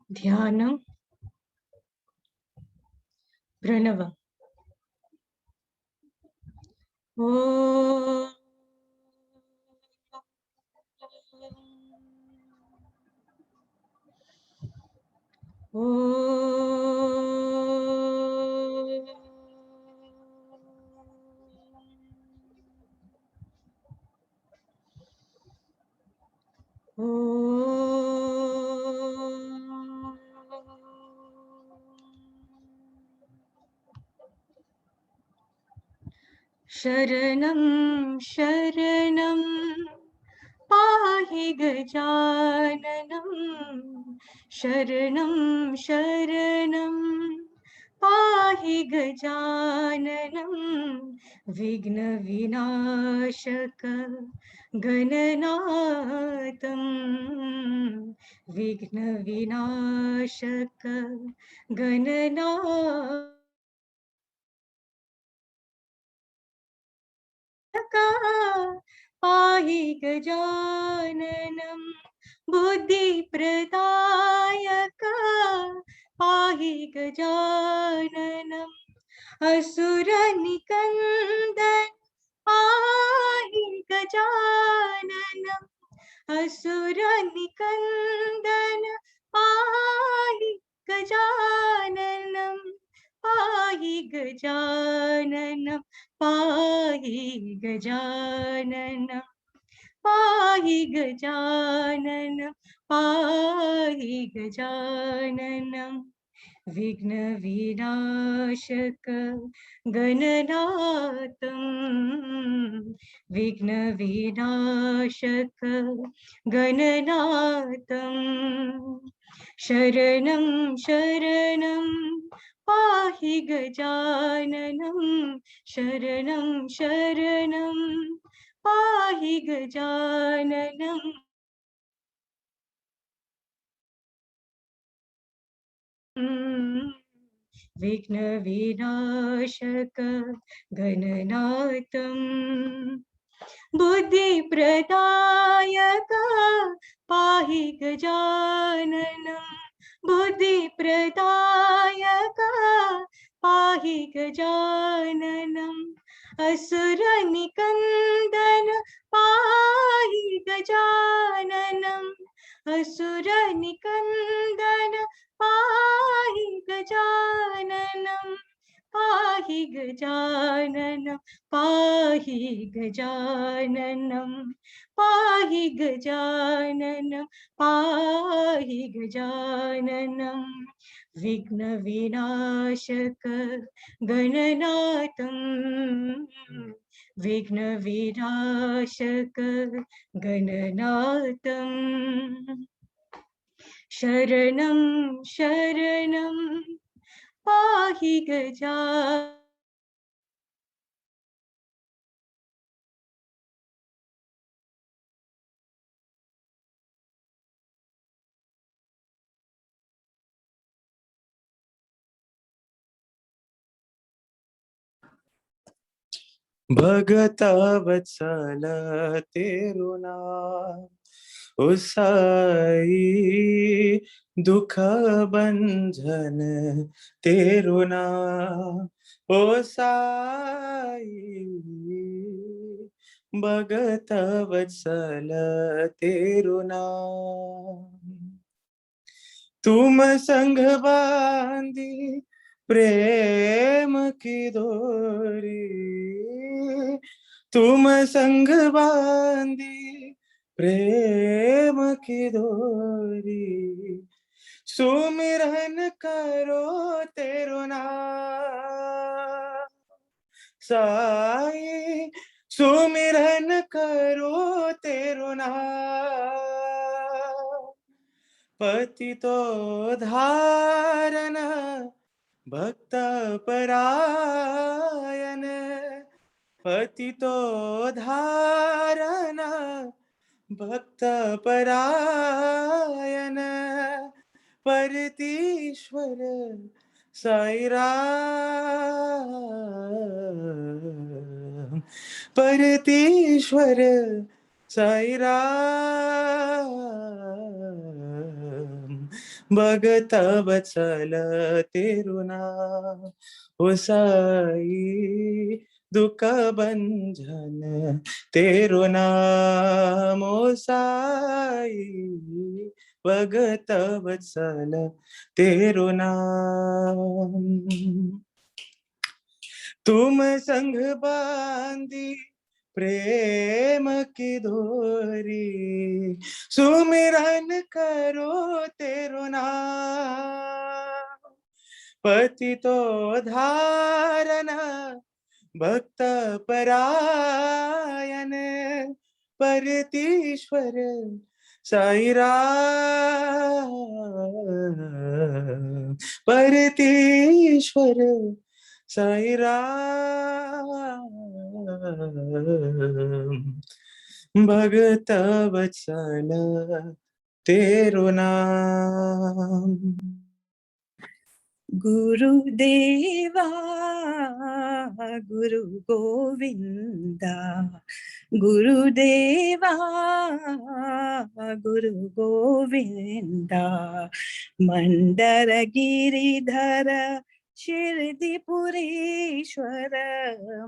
ध्यानं प्रणव ओ शरणं शरणं पाहि गजाननं शरणं शरणं पाहि गजाननं विघ्नविनाशक गणनाथं विघ्नविनाशक गणनाथं पाहि गजाननं बुद्धिप्रदायक पाहि गजाननम् असुरनिकन्दन पाहि गजाननम् असुरनिकन्दन पाहि गजाननम् पाहि गजाननम् पाहि गजाननम् पाहि गजाननम् पाहि गजाननम् विघ्न विनाशक गणनाथम् विघ्न विनाशक गणनाथम् शरणं शरणं पाहि गजाननम् शरणं शरणं पाहि गजाननम् विघ्न विनाशक गणनाथम् बुद्धि प्रदायक पाहि गजाननम् बुद्धि प्रदायक पाहि गजाननम् असुर निकंदन पाहि गजाननम् असुर निकंदन पाहि गजाननम् पाहि गजाननम् पाहि गजाननम् पाहि गजाननम् पाहि गजाननम् विघ्न विनाशक गणनाथम् विघ्न विनाशक गणनाथम् शरणं शरणं पाहि गजाननम् भगत वत्सल तेरु नाम ओ साई दुख बंधन तेरु नाम ओ साई भगत वत्सल तेरु नाम तुम संग बांधी प्रेम की डोरी तुम संग बांधी प्रेम की डोरी सुमिरन करो तेरो नाम साई सुमिरन करो तेरो नाम पतितो धारण भक्त परायण पतितो धारण भक्त परायण परतीश्वर साई राम परतीश्वर साई राम भगत वत्सल तेरु नाम ओ साई दुख बंधन तेरु नाम ओ साई भगत वत्सल तेरु नाम तुम संग बांधी प्रेम की डोरी सुमिरन करो तेरो नाम पतितो धारण भक्त परायण परतीश्वर साई राम परतीश्वर साई राम भगत वत्सल तेरु नाम गुरुदेवा गुरु गोविंदा गुरुदेवा गुरु गोविंदा मंदर गिरिधर शिरदिपुरीश्वर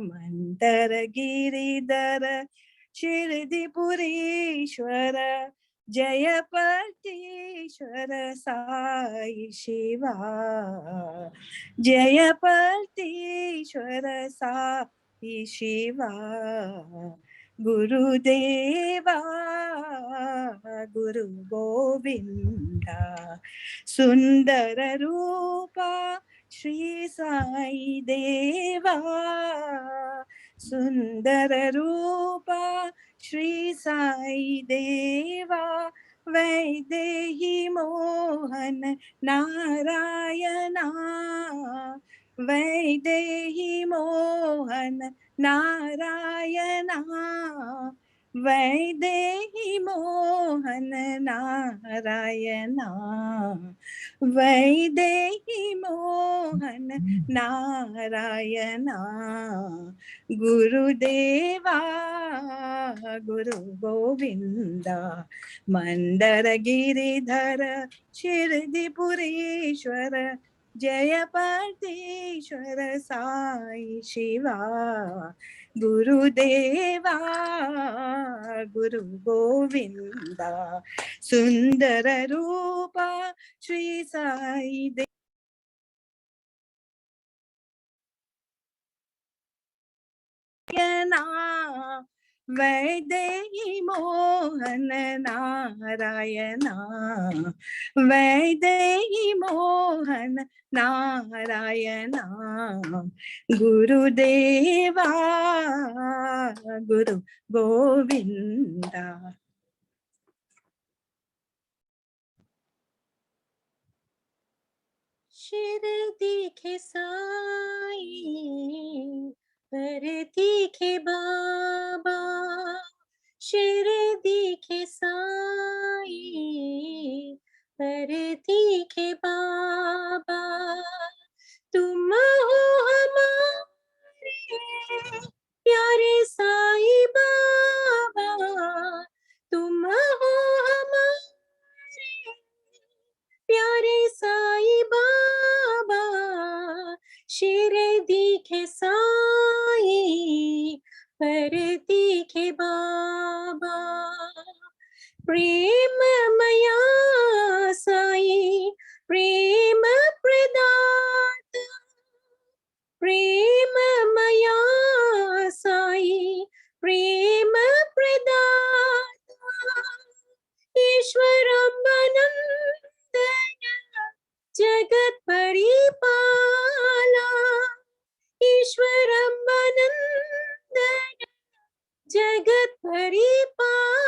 मंदर गिरिधर शिरदिपुरीश्वर जयपर्तीश्वर साई शिवा जयपर्तीश्वर साई शिवा गुरुदेवा गुरु गोविंदा सुंदर रूपा श्री साई देवा सुंदर रूपा श्री साई देवा वैदेही मोहन नारायणा वैदेही मोहन नारायणा वैदेही मोहन नारायणा वैदेही मोहन नारायणा गुरुदेवा गुरु गोविंदा मंदर गिरिधर शिरदिपुरीश्वर जयपर्तीश्वर साई शिवा गुरुदेवा गुरु गोविंदा सुंदर रूपा श्री साई देना वैदेही मोहन नारायणा वैदेही मोहन नारायणा गुरुदेवा गुरु गोविंदा शिर दिखे साई पर दिखे बाबा शिर दिखे साई पर दिखे बाबा तुम हो हमारे प्यारे साई बाबा तुम हो हमारे प्यारे साई बाबा शिर दिखे साई पर दिखे बाबा प्रेम मया साई प्रेम प्रदाता प्रेम मया साई प्रेम प्रदाता ईश्वरम्बनन्दन जगत परिपाला ईश्वरम्बनन्दन जगत परिपाला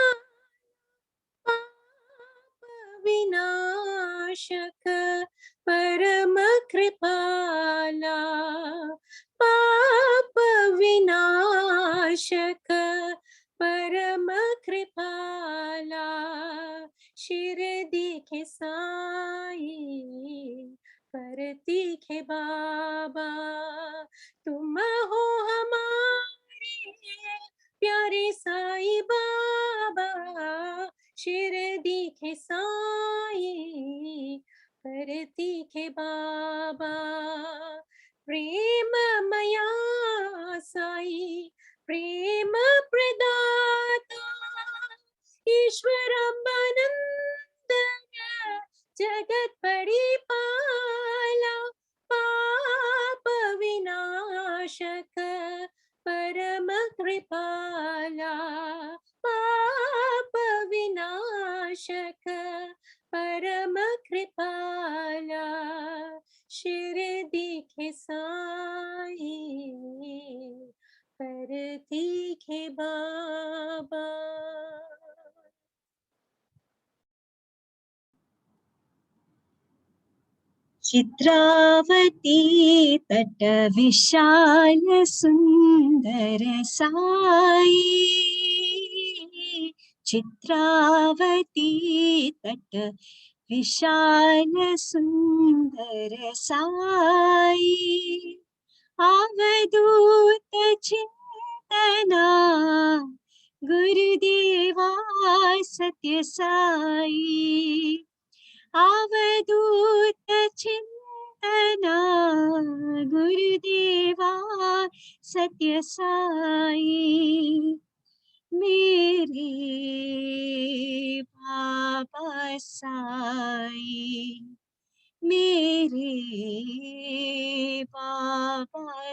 पाप विनाशक परम कृपाला पाप विनाशक परम कृपाला शिर दिखे साई पर दिखे बाबा तुम हो हमारे प्यारे साई बाबा शिर दिखे साई पर दिखे बाबा प्रेम मया साई प्रेम प्रदाता ईश्वरम्बनन्दन जगत परिपाला पाप विनाशक परम कृपाला पाप विनाशक परम कृपाला शिर दिखे साई पर दिखे बाबा चित्रावती तट विशाल सुंदर साई चित्रावती तट विशाल सुंदर साई अवधूत चिंतना गुरुदेवा सत्य साई अवधूत चिंतना गुरुदेवा सत्य साई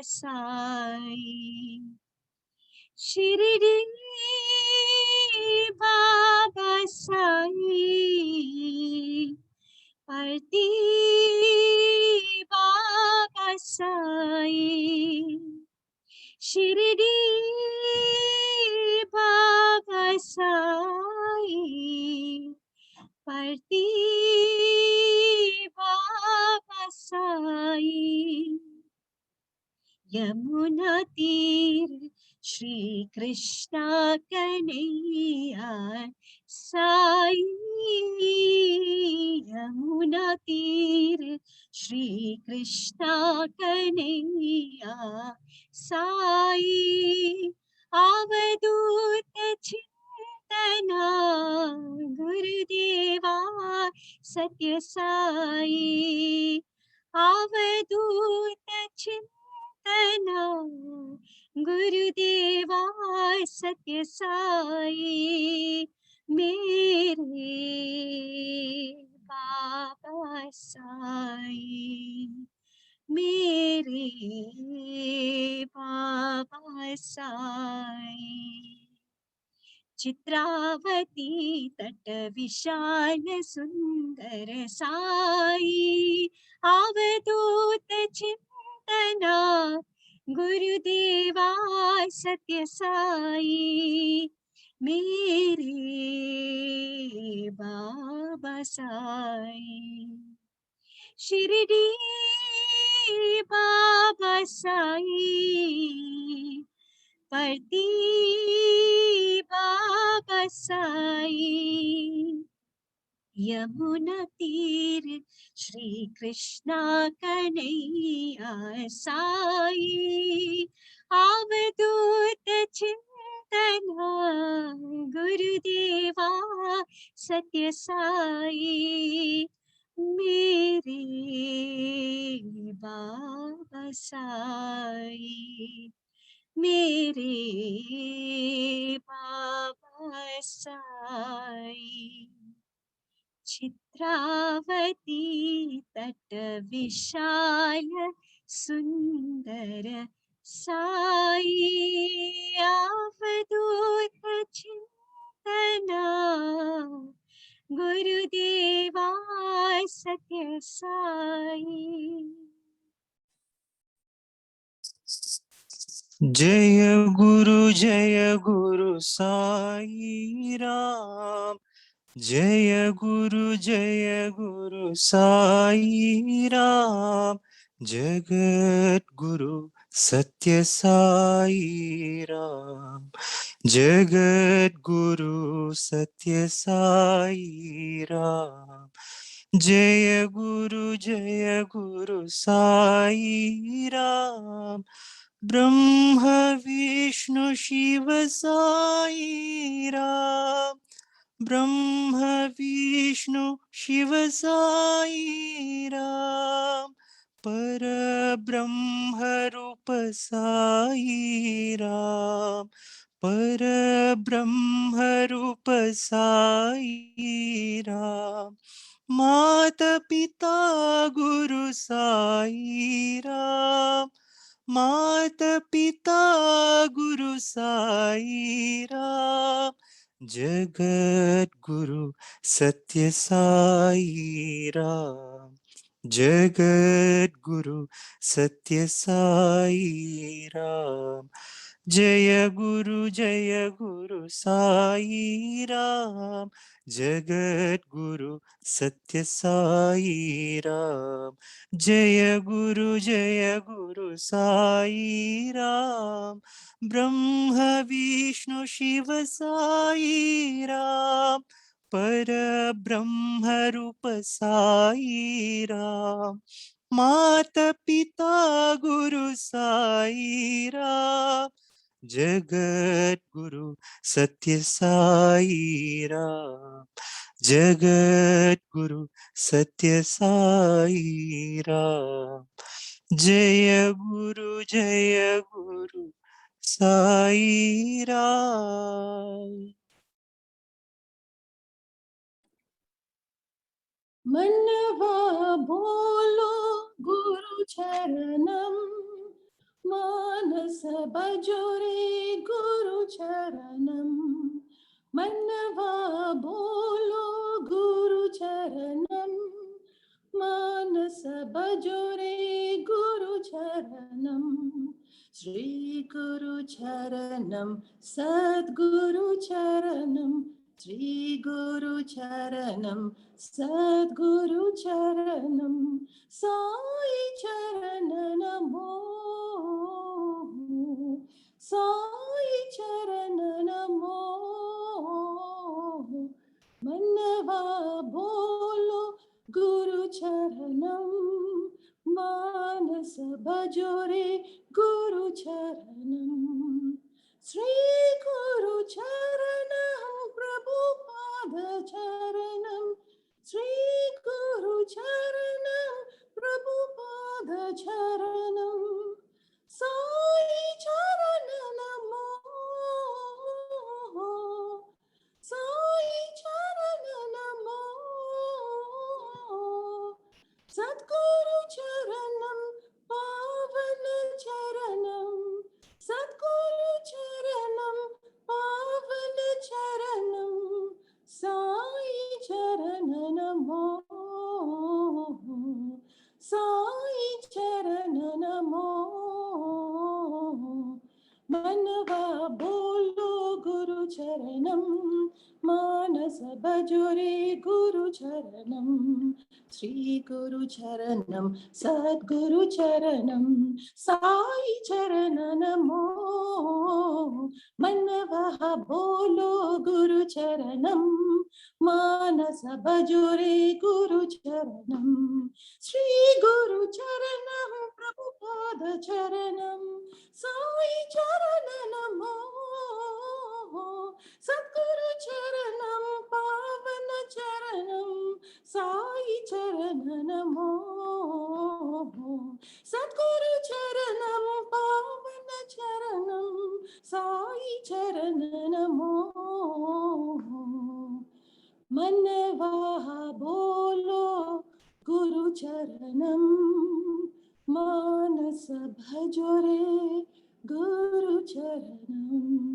साई शिरडी बाबा साई परती बाबा साई शिरडी बाबा साई परती बाबा साई यमुना तीर श्री कृष्णा कन्हैया साई यमुना तीर श्री कृष्णा कन्हैया साई अवधूत चिंतना गुरुदेवा सत्य साई अवधूत चिंतना गुरुदेवा सत्य साई मेरे बाबा साई मेरे बाबा साई चित्रावती तट विशाल सुंदर साई अवधूत चिंतना गुरुदेवा सत्य साई मेरे बाबा साई शिरडी बाबा साई परती बाबा साई यमुना तीर श्री कृष्णा कन्हैया साई अवधूत चिंतना गुरुदेवा सत्य साई मेरे बाबा साई मेरे बाबा साई चित्रावती तट विशाल सुंदर साई अवधूत चिंतना गुरुदेवा सत्य साई जय गुरु साई राम जय गुरु साई राम जगत गुरु सत्य साई राम जगत गुरु सत्य साई राम जय गुरु साई राम ब्रह्म विष्णु शिव साई राम ब्रह्म विष्णु शिव साई राम पर ब्रह्म रूप साई राम पर ब्रह्म रूप साई राम माता पिता गुरु साई राम माता पिता गुरु साई राम जगत गुरु सत्य साई राम जगत गुरु सत्य साई राम जय गुरु साई राम जगत गुरु सत्य साई राम जय गुरु साई राम ब्रह्म विष्णु शिव साई राम पर ब्रह्म रूप साई राम माता पिता गुरु साई राम जगत गुरु सत्य साई राम जगत गुरु सत्य साई राम जय गुरु साई राम मनवा बोलो गुरु चरणम मानस बजोरे गुरु चरणम मनवा बोलो गुरु चरणम मानस बजोरे गुरु चरणम श्री गुरु चरणम सद्गुरु चरणम श्री गुरु चरणम सद्गुरु चरणम साई चरण नमो साई चरण नमो मनवा बोलो गुरु चरणम मानस भजोरे गुरु चरणम श्री गुरु चरणम प्रभुपाद चरणम श्री गुरु चरणम प्रभुपाद चरणम साई चरण नमो साई चरण नमो सद्गुरु चरणम पावन चरणम सद्गुरु चरणम पावन चरणम साई चरण नमो साई चरण नमो मनवा बोलो गुरु चरणम मानस भजोरे गुरु चरणम श्री गुरु चरणम सद्गुरु चरणम साई चरण नमो मनवा बोलो गुरु चरणम मानस भजोरे गुरु चरणम श्री गुरु चरणम प्रभुपाद चरणम साई चरण नमो सद्गुरु चरणम पावन चरणम साई चरण नमो सद्गुरु चरणम पावन चरणम साई चरण नमो मनवा बोलो गुरु चरणम मानस भजोरे गुरु चरणम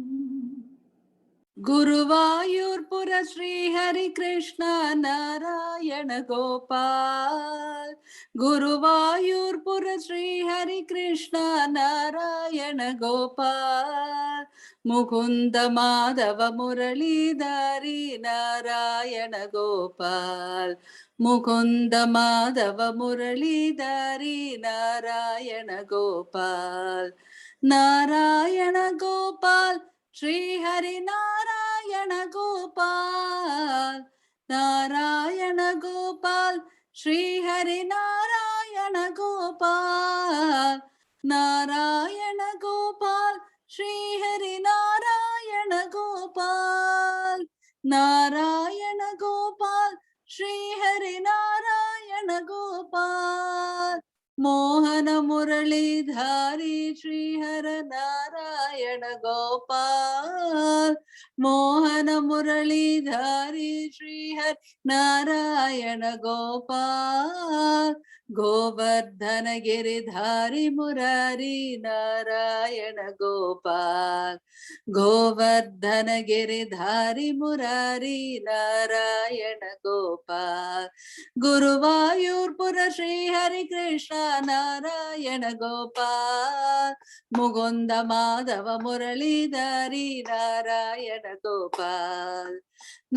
गुरुवायूर्पुर श्री हरि कृष्ण नारायण गोपाल गुरुवायूर्पुर श्री हरि कृष्ण नारायण गोपाल मुकुंद माधव मुरलीधरी नारायण गोपाल मुकुंद माधव मुरलीधरी नारायण गोपाल नारायण गोपाल श्री हरि नारायण गोपाल नारायण गोपाल श्री हरि नारायण गोपाल नारायण गोपाल श्री हरि नारायण गोपाल नारायण गोपाल श्री हरि नारायण गोपाल मोहन मुरलीधारी श्री हर नारायण गोपाल मोहन मुरलीधारी श्री हर नारायण गोपाल गोवर्धन गिरिधारी मुरारी नारायण गोपाल गोवर्धन गिरिधारी मुरारी नारायण गोपाल गुरुवायूर्पुर श्री हरि कृष्ण नारायण गोपाल मुकुंद माधव मुरलीधरी नारायण गोपाल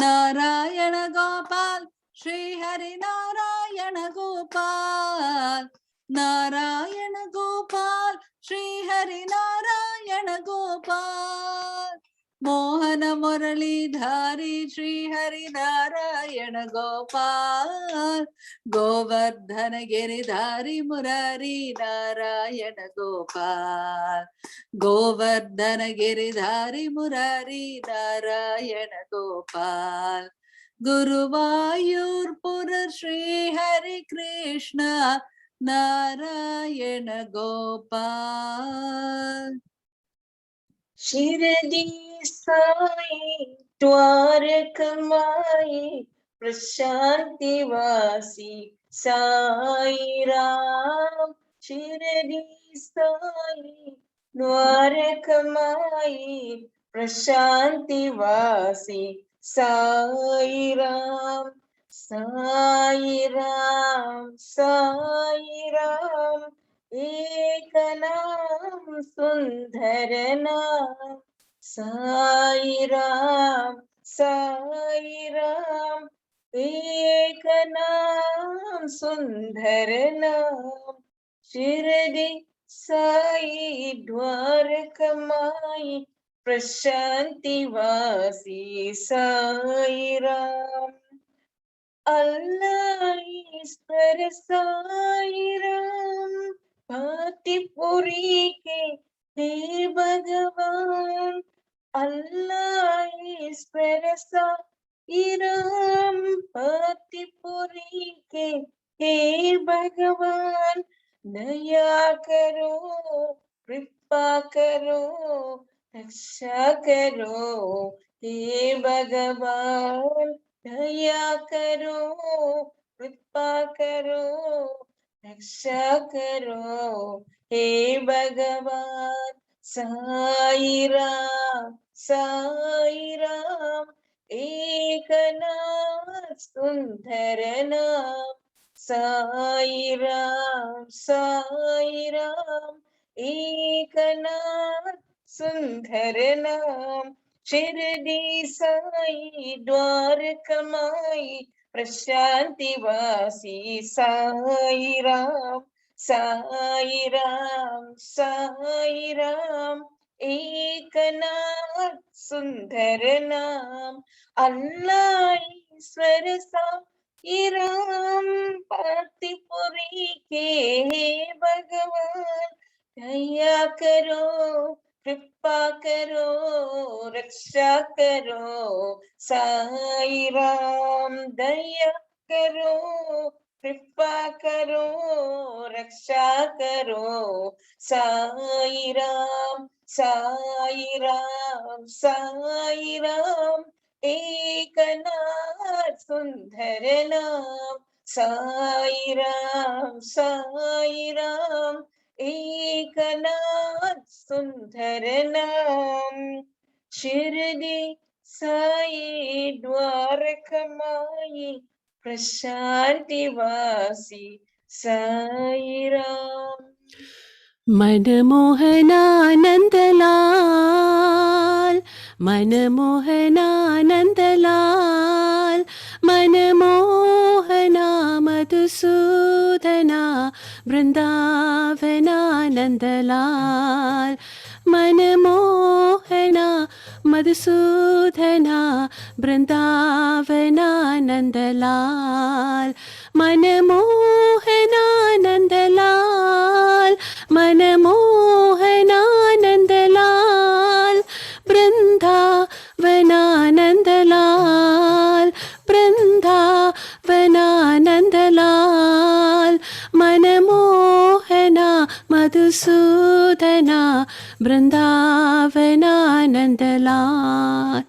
नारायण गोपाल श्री हरि नारायण गोपाल नारायण गोपाल श्री हरि नारायण गोपाल मोहन मुरलीधारी श्री हरि नारायण गोपाल गोवर्धन गिरिधारी मुरारी नारायण गोपाल गोवर्धन गिरिधारी मुरारी नारायण गोपाल गुरुवायूर्पुर श्री हरि कृष्ण नारायण गोपाल शिरडी साई द्वारकमाई प्रशांतिवासी साई राम शिरडी साई द्वारकमाई प्रशांतिवासी साई राम साई राम साई राम एक नाम सुंदर नाम साई राम एक नाम सुंदर नाम शिरडी साई द्वारकमाई प्रशांतिवासी साई राम अल्लाह ईश्वर साई राम भातीपुरी के हे भगवान अल्लाह ईश्वर साई राम भातीपुरी के हे भगवान दया करो कृपा करो रक्षा करो हे भगवान दया करो कृपा करो रक्षा करो हे भगवान साई राम एक नाम सुंदर नाम साई राम एक नाम सुंदर नाम शिरडी साई द्वारकमाई प्रशांतिवासी साई राम एक नाम सुंदर नाम अल्लाह ईश्वर साई राम भातीपुरी के हे भगवान दया करो कृपा करो रक्षा करो साई राम दया करो कृपा करो रक्षा करो साई राम एक नाम सुंदर नाम साई राम एक नाम सुंदर नाम Shirdi Sai द्वारकमाई प्रशांतिवासी Sai Ram मनमोहनानंदलाल मनमोहनानंदलाल मनमोहना Madhusudana वृंदावनानंदलाल मनमोहना Madhusudana वृंदावनानंदलाल मनमोहनानंदलाल मनमोहनानंदलाल वृंदावनानंदलाल वृंदावनानंदलाल मनमोहना Madhusudana वृंदावनानंदलाल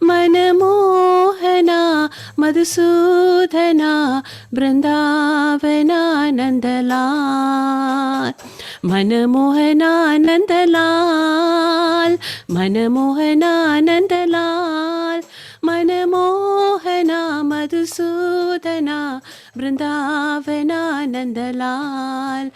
मनमोहना Madhusudana वृंदावनानंदलाल मनमोहनानंदलाल मनमोहनानंदलाल मनमोहना Madhusudana वृंदावनानंदलाल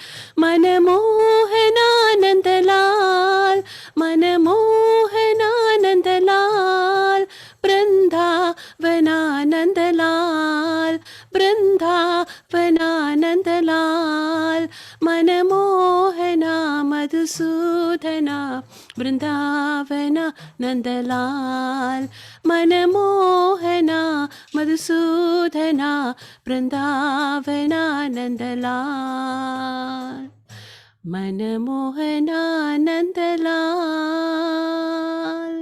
मनमोहनानंदलाल मनमोहनानंदलाल वृंदावनानंदलाल वृंदावनानंदलाल मनमोहना Madhusudana वृंदावनानंदलाल मनमोहना Madhusudana वृंदावनानंदलाल मनमोहनानंदलाल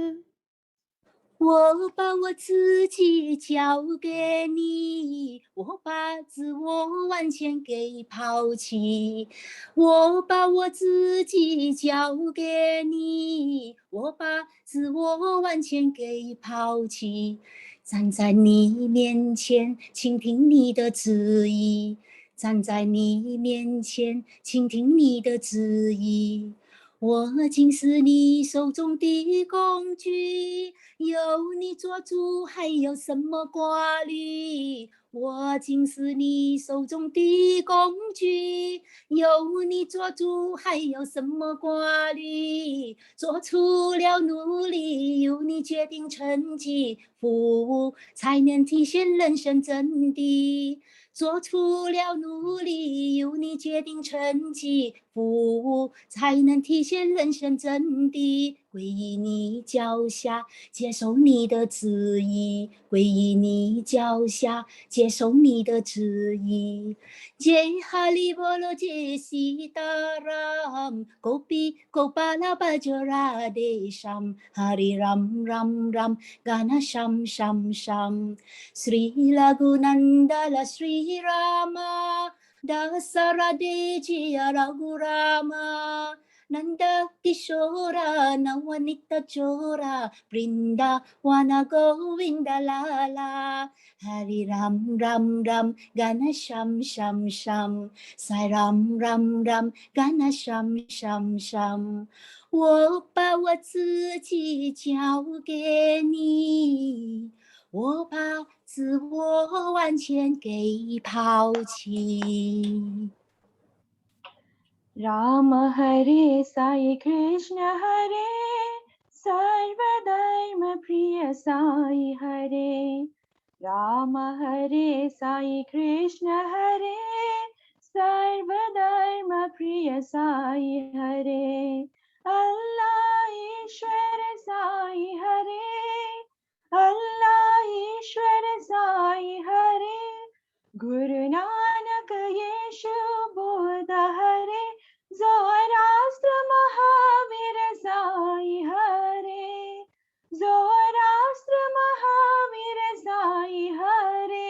我把我自己交给你，我把自我完全给抛弃。我把我自己交给你，我把自我完全给抛弃。站在你面前，倾听你的旨意，站在你面前，倾听你的旨意。我竟是你手中的工具，有你做主，还有什么挂虑？我竟是你手中的工具，有你做主，还有什么挂虑？做出了努力，有你决定成绩，服务才能体现人生真谛。做出了努力，有你决定成绩，服务才能体现人生真谛。皈依你脚下，接受你的旨意；皈依你脚下，接受你的旨意。Jai Hari Bolo Jai Sitaram, Gopi Gopala Bajara Desham, Hari Ram Ram Ram, Gana Sham Sham Sham. Sri Raghunandala Sri Rama, Dasaradejiya Raghurama, Nanda Kishora Nawanita Chora, Brinda Wana Govinda Lala, Hari Ram Ram Ram, Gana Sham Sham Sham, Sai Ram Ram Ram, Gana Sham Sham Sham. 我把我自己交给你，我把自我完全给抛弃。 Rama Hare Sai Krishna Hare Sarvadharma Priya Sai Hare Rama Hare Sai Krishna Hare Sarvadharma Priya Sai Hare Allah Ishwar Sai Hare Allah Ishwar Sai Hare Guru Nanak Yeshu Buddha Hare Zoroaster Mahavir Sai Hare Zoroaster Mahavir Sai Hare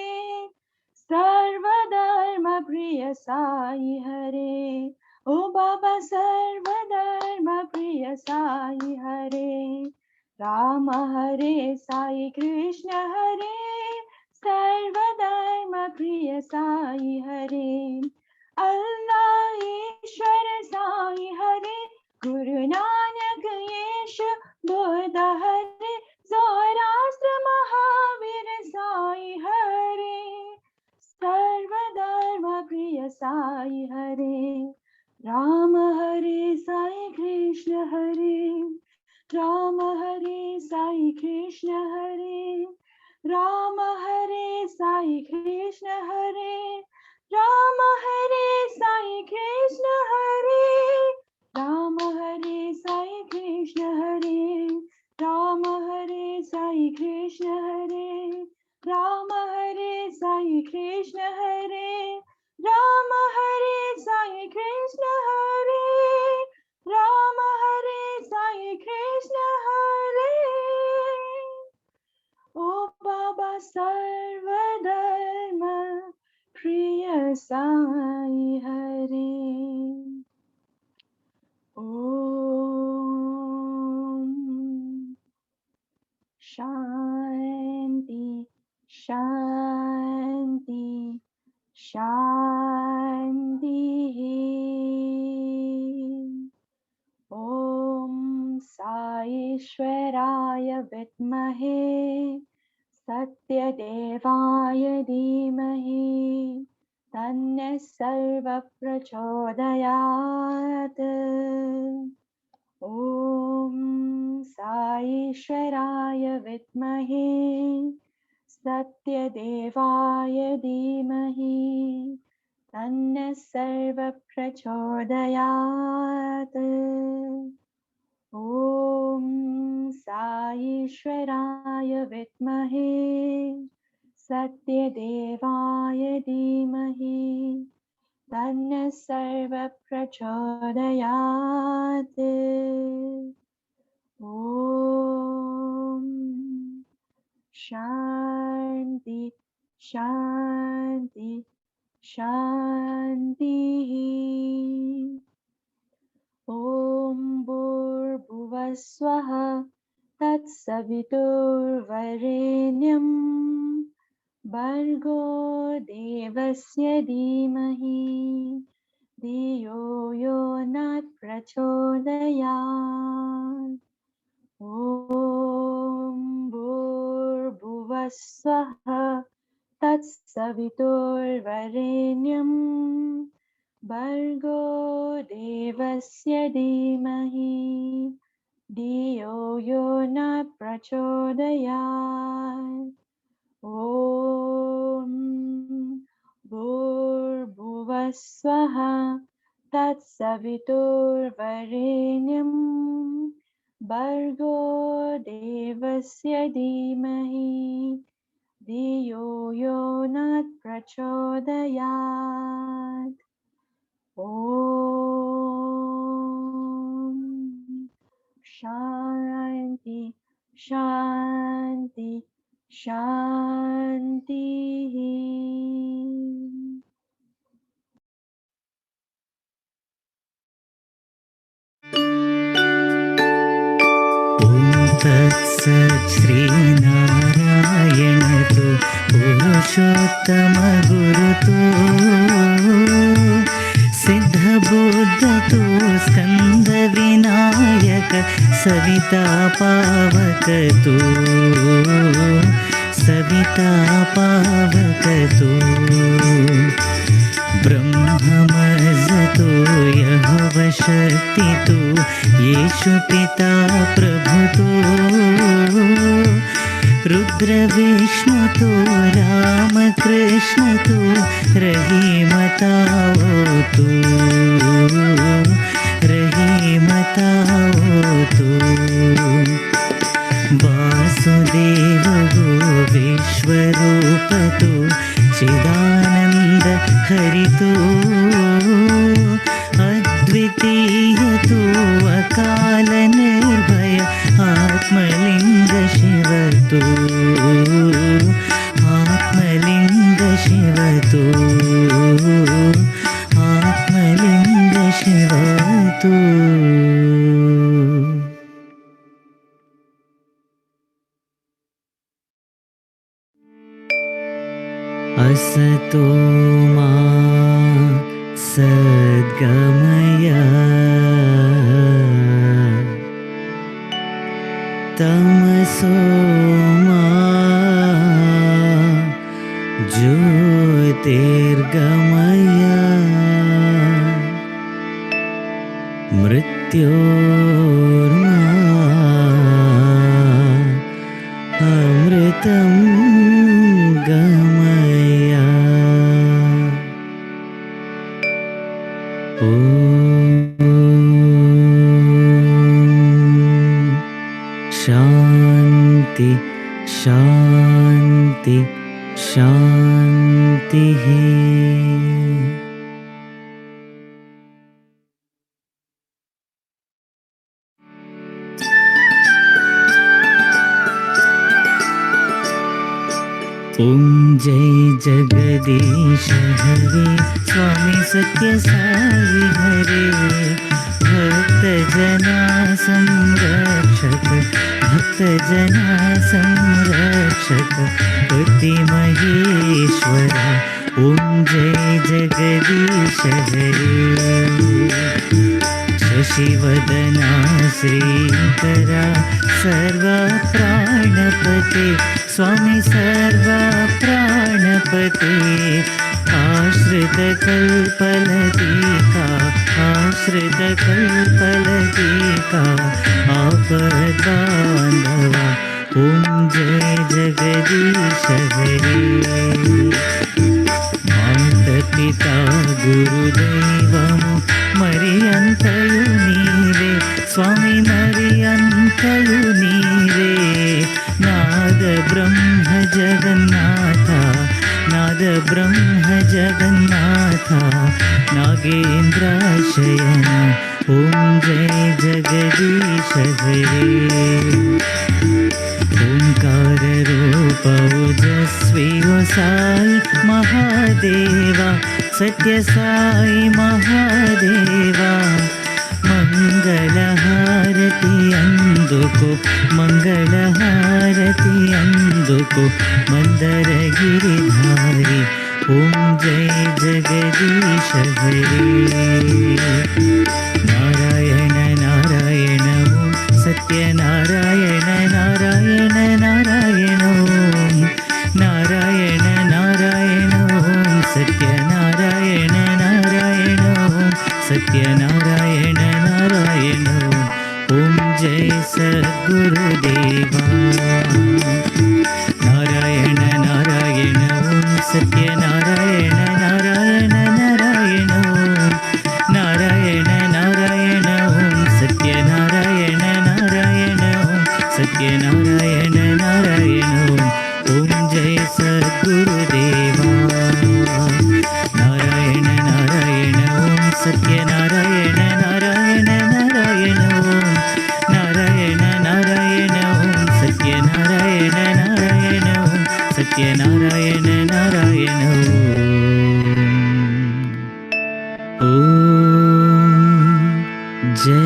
Sarvadharma Priya Sai Hare O Baba Sarvadharma Priya Sai Hare Rama Hare Sai Krishna Hare Sarvadharma Priya Sai Hare Allah Ishwar Sai Hare Guru Nanak Yeshu Buddha Hare Zoroaster Mahavir Sai Hare Sarvadharma Priya Sai Hare Rama Hare Sai Krishna Hare Rama Hare Sai Krishna Hare Rama Hare Sai Krishna Hare Rama Hare Sai Krishna Hare Rama Hare Sai Krishna Hare Rama Hare Sai Krishna Hare Rama Hare Sai Krishna Hare Rama Hare Sai Krishna Hare Rama Hare Sai Krishna Hare O Baba Sarvadharma Priya Sai Hare Om Shanti Shanti Shanti Om Sai Ishwaraya Vidmahe Satya Devaya Dhimahi Tanna Sarva Prachodayat Om Sai Ishwaraya Vidmahe Satya Devaya Dhimahi Tanna Sarva Prachodayat Om Sai Ishwaraya Vidmahe Satya Devaya Dhimahi Tanna Sarva Prachodayat Om Shanti Shanti Shanti Om Bhuvaswaha Tatsaviturvarenyam भर्गो देवस्य धीमहि धियो यो न प्रचोदयात्। ॐ भूर्भुवः स्वः तत्सवितुर्वरेण्यं भर्गो देवस्य धीमहि धियो यो न प्रचोदयात्। ॐ भूर्भुवः स्वः तत्सवितुर्वरेण्यं भर्गो देवस्य धीमहि धियो यो न प्रचोदयात्। ॐ शान्ति शान्ति शान्तिः। तत्सत् श्रीनारायणतो पुरुषोत्तमगुरुतो सिद्धबुद्धतो स्कन्दविनायक सविता पावकतो सविता पावकतो ब्रह्ममर्जतो यहवशक्तितो येषु पिता प्रभुतो रुद्रविष्णुतो रामकृष्णतो रहीमतावतु रहीमतावतु वासुदेवो विश्वरूपतो चिदानन्द हरितो अद्वितीयतो अकाल निर्भय आत्मलिङ्ग शिवतो आत्मलिङ्ग शिवतो आत्मलिङ्ग शिवतो। असतो मा सद्गमय तमसो मा ज्योतिर्गमय मृत्योर्मा अमृतं गमय। ॐ शान्ति शान्ति शान्तिः। ॐ जय जगदीश हरे स्वामी सत्य साई हरे भक्तजना संरक्षक भक्तजना संरक्षक पति महेश्वरा। ॐ जय जगदीश हरे शशिवदना श्रीकरा सर्वा प्राणपते स्वामी सर्वा प्राणपते आश्रितकल्पलतिका आश्रितकल्पलतिका आपद्बान्धवा। ॐ जय जगदीश हरे मातपिता गुरुदैवमु मरियन्तयु नीवे स्वामी मरियन्तयु नीवे नाद ब्रह्म जगन्नाथ नाद ब्रह्म जगन्नाथ नागेन्द्रशयन। ॐ जय जगदीश हरे ओंकार रूप ओजस्वी ओ साई महादेवा सत्य साई महादेवा मंगल हारति अंदुको मंगल हारति अंदुको అందుకో మందర గిరిధారి ఓం జయ జగదీశ హరి నారాయణ నారాయణ ఓం సత్యనారాయణ నారాయణ నారాయణ ఓం నారాయణ నారాయణ ఓం సత్యనారాయణ నారాయణ ఓం సత్యనారాయణ నారాయణ ఓం జయ సద్గురుదేవా నారాయణ నారాయణ ఓం సత్యనారాయణ నారాయణ నారాయణ ఓం నారాయణ నారాయణ ఓం సత్యనారాయణ నారాయణ ఓం సత్యనారాయణ నారాయణ ఓం జయ సద్గురుదేవా నారాయణ నారాయణ ఓం సత్యనారాయణ నారాయణ నారాయణ ఓం నారాయణ నారాయణ ఓం సత్యనారాయణ నారాయణ ఓం సత్యనారాయణ నారాయణ ఓం జై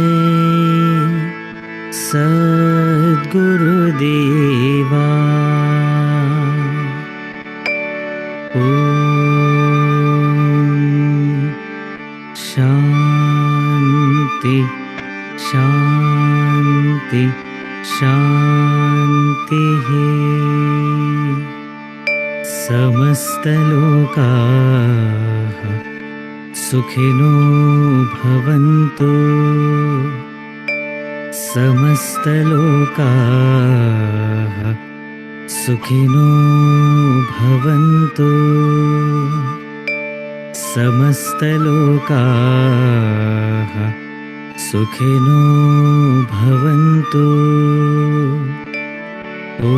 సద్గురుదేవా शांति शांति शांति समस्तलोकाः सुखिनो भवन्तु समस्तलोकाः सुखिनो भवन्तु समस्तलोकाः सुखिनो भवन्तु ॐ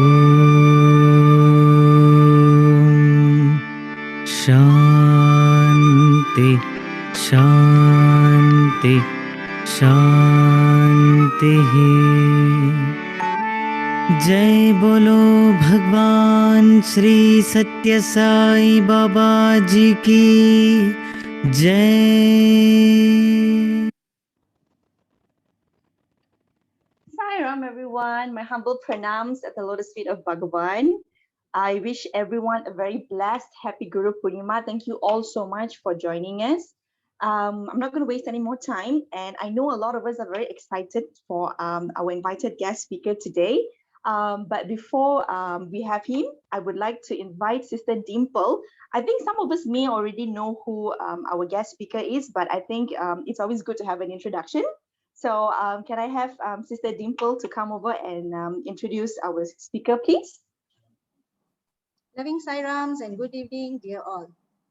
शान्ति शान्ति शान्तिः जय बोलो भगवान श्री सत्य साई बाबा जी की जय। Sairam everyone, my humble pranams at the lotus feet of Bhagavan. I wish everyone a very blessed, happy Guru Poornima. Thank you all so much for joining us. I'm not going to waste any more time, and I know a lot of us are very excited for our invited guest speaker today. But before we have him, I would like to invite Sister Dimple. I think some of us may already know who our guest speaker is, but I think it's always good to have an introduction. So can I have Sister Dimple to come over and introduce our speaker, please? Loving Sairams and good evening, dear all.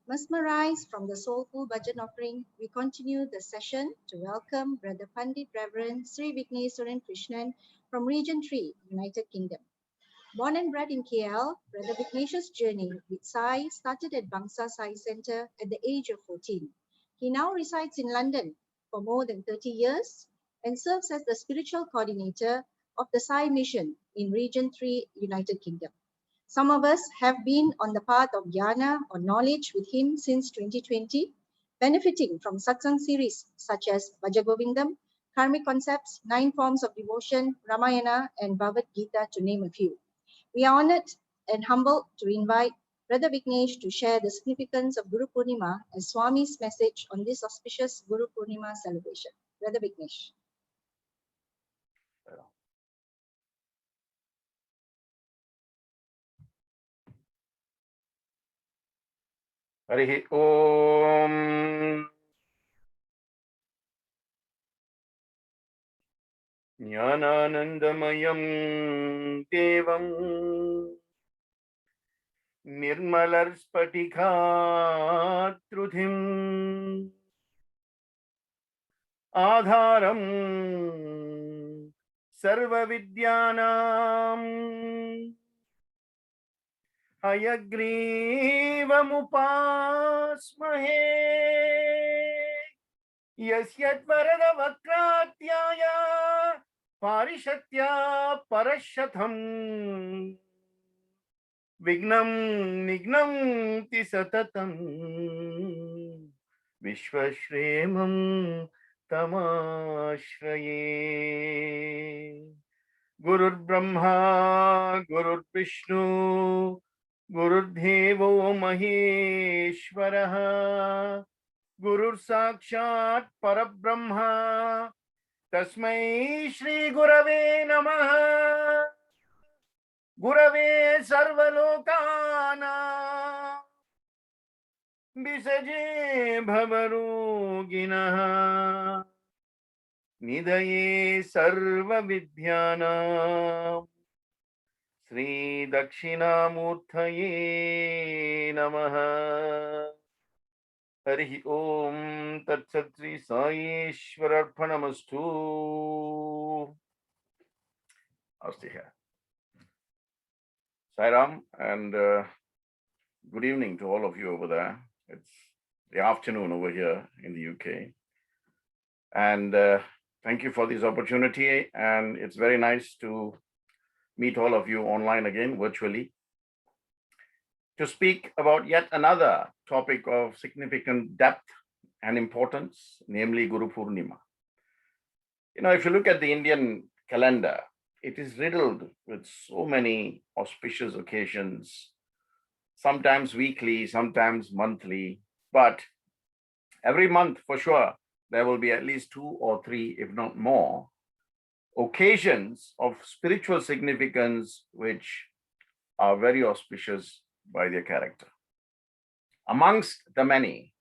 Mesmerized from the soulful Bhajan offering, we continue the session to welcome Brother Pandit Reverend Sri Vigneswaran Krishnan from Region 3, United Kingdom. Born and bred in KL, Brother Vignesh's journey with Sai started at Bangsar Sai Center at the age of 14. He now resides in London for more than 30 years and serves as the spiritual coordinator of the Sai mission in Region 3, United Kingdom. Some of us have been on the path of jnana or knowledge with him since 2020, benefiting from satsang series such as Vajagovindam, Karmic Concepts, 9 Forms of Devotion, Ramayana, and Bhagavad Gita, to name a few. We are honored and humbled to invite Brother Vignesh to share the significance of Guru Poornima as Swami's message on this auspicious Guru Poornima celebration. Brother Vignesh. हरिः ॐ ज्ञानानन्दमयं देवं निर्मलस्फटिकाकृतिम् आधारं सर्वविद्यानां हयग्रीवमुपास्महे यस्यद्वरदवक्त्रात्याय पारिषत्या परशतम् विघ्नं निघ्नन्ति सततं विश्वश्रेमं तमाश्रये Gurur Brahma, Gurur Vishnu, Gurur Devo Maheshwaraha, Gurur Sakshat Parabrahma, Tasmai Shri Gurave Namaha, Gurave Sarvalokana, Bisaje Bhavaroginaha, Nidaye Sarva Vidyana, Sri Dakshinamurthaye Namaha. Harihi Om Tat Sat Sri Sai Ishwararpanamastu. Astiha. Sairam and good evening to all of you over there. It's the afternoon over here in the UK. And thank you for this opportunity. And it's very nice to meet all of you online again, virtually, to speak about yet another topic of significant depth and importance, namely Guru Poornima. You know, if you look at the Indian calendar, it is riddled with so many auspicious occasions, sometimes weekly, sometimes monthly, but every month for sure, there will be at least 2 or 3, if not more, occasions of spiritual significance which are very auspicious by their character. Amongst the many,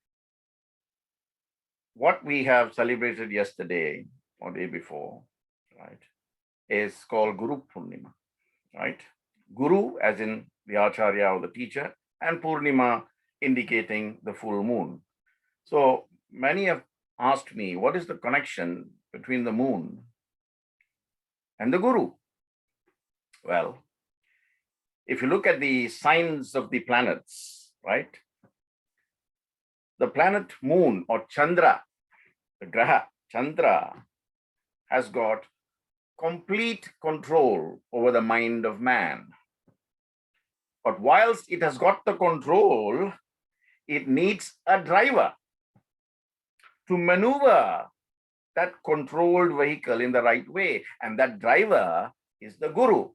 what we have celebrated yesterday or day before, right, is called Guru Poornima, right? Guru as in the Acharya or the teacher, and Poornima indicating the full moon. So many have asked me, what is the connection between the moon and the Guru? Well, if you look at the signs of the planets, right? The planet moon or Chandra, the Graha, Chandra, has got complete control over the mind of man. But whilst it has got the control, it needs a driver to maneuver that controlled vehicle in the right way. And that driver is the Guru,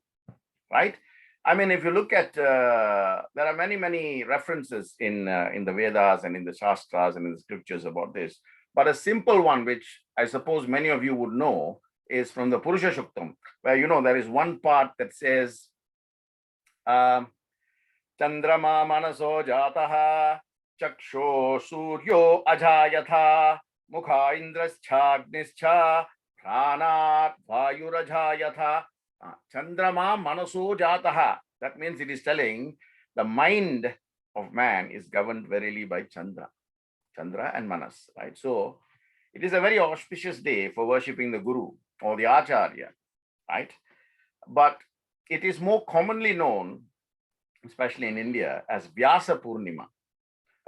right? I mean, if you look at, there are many, many references in the Vedas and in the Shastras and in the scriptures about this. But a simple one, which I suppose many of you would know, is from the Purusha Shuktam, where, you know, there is one part that says, Chandrama manaso jataha, chaksho suryo ajayatha, mukha indraschagnischa, pranat vayurajayatha. Chandrama manaso jataha. That means it is telling the mind of man is governed verily by Chandra and Manas, right? So it is a very auspicious day for worshipping the Guru or the Acharya, right? But it is more commonly known, especially in India, as Vyasa Poornima.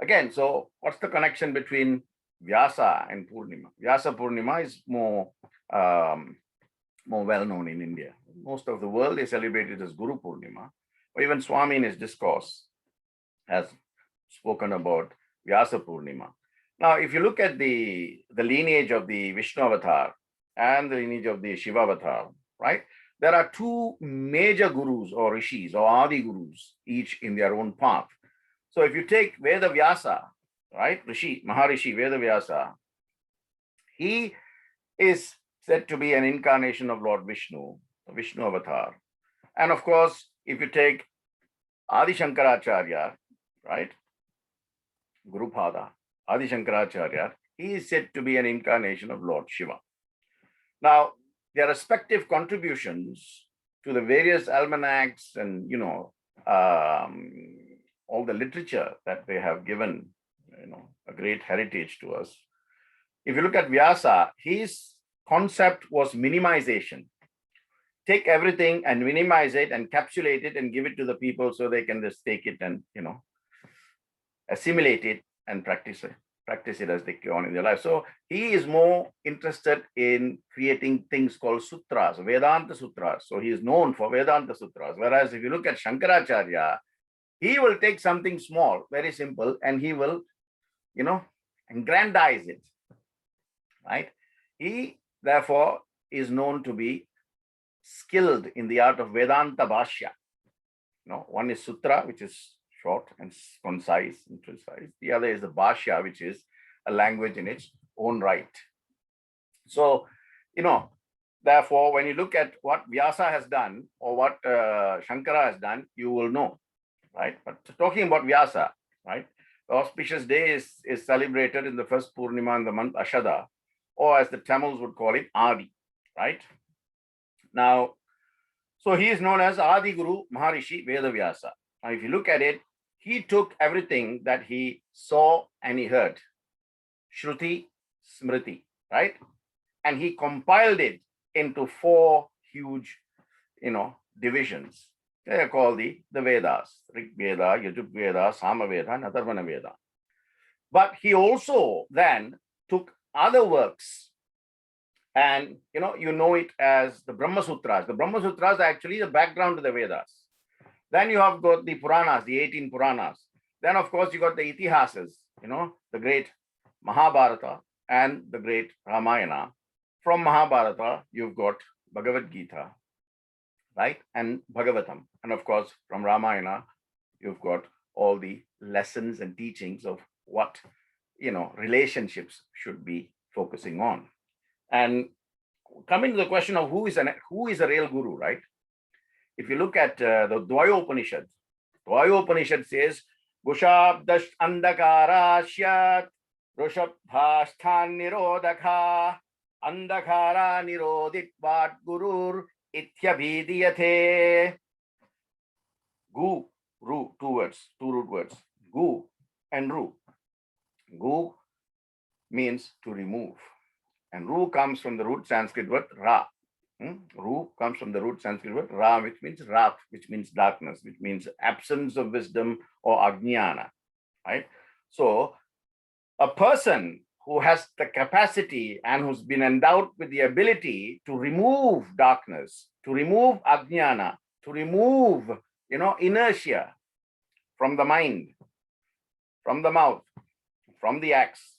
Again, so what's the connection between Vyasa and Poornima? Vyasa Poornima is more well known in India. Most of the world is celebrated as Guru Poornima. Or even Swami in his discourse has spoken about Vyasa Poornima. Now, if you look at the lineage of the Vishnu avatar and the lineage of the Shiva avatar, right? There are 2 major gurus or rishis or Adi gurus, each in their own path. So if you take Veda Vyasa, right? Rishi, Maharishi Veda Vyasa, he is said to be an incarnation of Lord Vishnu, the Vishnu avatar. And of course, if you take Adi Shankaracharya, right? Guru Pada, Adi Shankaracharya, he is said to be an incarnation of Lord Shiva. Now, their respective contributions to the various almanacs and, you know, all the literature that they have given, you know, a great heritage to us. If you look at Vyasa, his concept was minimization. Take everything and minimize it and encapsulate it and give it to the people so they can just take it and, you know, assimilate it and practice it as they go on in their life. So he is more interested in creating things called sutras, Vedanta sutras. So he is known for Vedanta sutras. Whereas if you look at Shankaracharya, he will take something small, very simple, and he will, you know, aggrandize it, right? He, therefore, is known to be skilled in the art of Vedanta Bhashya. One is Sutra, which is short and concise and precise. The other is the Bhashya, which is a language in its own right. So, therefore, when you look at what Vyasa has done or what Shankara has done, you will know, right? But talking about Vyasa, right? The auspicious day is celebrated in the first Poornima in the month Ashada, or as the Tamils would call it, Adi, right? Now, so he is known as Adi Guru Maharishi Vedavyasa. Now, if you look at it, he took everything that he saw and he heard, Shruti, Smriti, right? And he compiled it into 4 huge, divisions. They are called the Vedas, Rig Veda, Yajur Veda, Sama Veda, and Atharvana Veda. But he also then took other works, and you know it as the Brahma Sutras. The Brahma Sutras are actually the background to the Vedas. Then you have got the Puranas, the 18 Puranas. Then, of course, you got the Itihasas, the great Mahabharata and the great Ramayana. From Mahabharata, you've got Bhagavad Gita, right? And Bhagavatam. And of course, from Ramayana, you've got all the lessons and teachings of what, relationships should be focusing on. And coming to the question of who is a real guru, right? If you look at the Dvaya Upanishad says, Gushabdash Andakarashyat Rushabdhasthan Nirodakha Andakara Niroditvat Gurur Ityabhidiyate. Gu, Ru, two root words. Gu and Ru. Gu means to remove. And Ru comes from the root Sanskrit word Ra. Ru comes from the root Sanskrit word Ra, which means Rat, which means darkness, which means absence of wisdom or Ajnana, right? So a person who has the capacity and who's been endowed with the ability to remove darkness, to remove Ajnana, to remove, inertia from the mind, from the mouth, from the acts,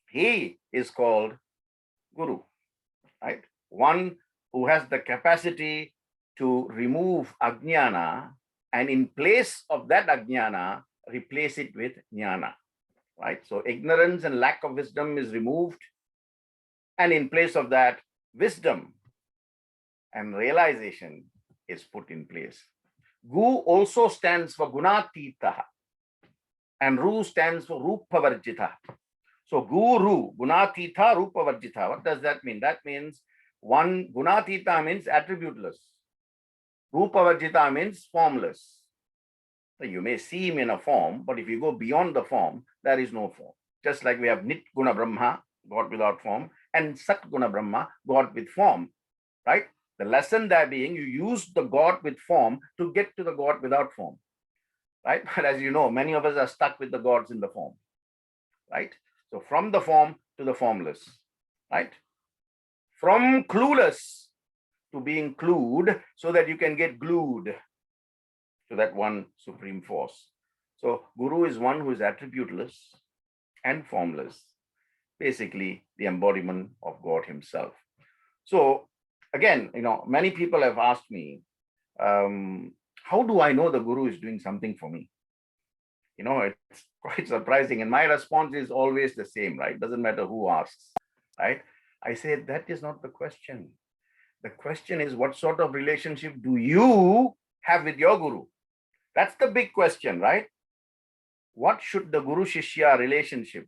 he is called Guru, right? One who has the capacity to remove Ajnana and in place of that Ajnana, replace it with Jnana, right? So ignorance and lack of wisdom is removed. And in place of that, wisdom and realization is put in place. Gu also stands for Gunatita and Ru stands for Rupavarjita. So Guru, Gunatita, Rupavarjita. What does that mean? That means one, Gunatita means attributeless. Rupavarjita means formless. So you may see him in a form, but if you go beyond the form, there is no form. Just like we have Nit Guna Brahma, God without form, and Sat Guna Brahma, God with form, right? The lesson there being, you use the God with form to get to the God without form, right? But as you know, many of us are stuck with the gods in the form, right? So from the form to the formless, right? From clueless to being clued so that you can get glued to that one supreme force. So Guru is one who is attributeless and formless, basically the embodiment of God himself. So again, many people have asked me, how do I know the Guru is doing something for me? It's quite surprising. And my response is always the same, right? Doesn't matter who asks, right? I say that is not the question. The question is, what sort of relationship do you have with your Guru? That's the big question, right? What should the Guru-Shishya relationship,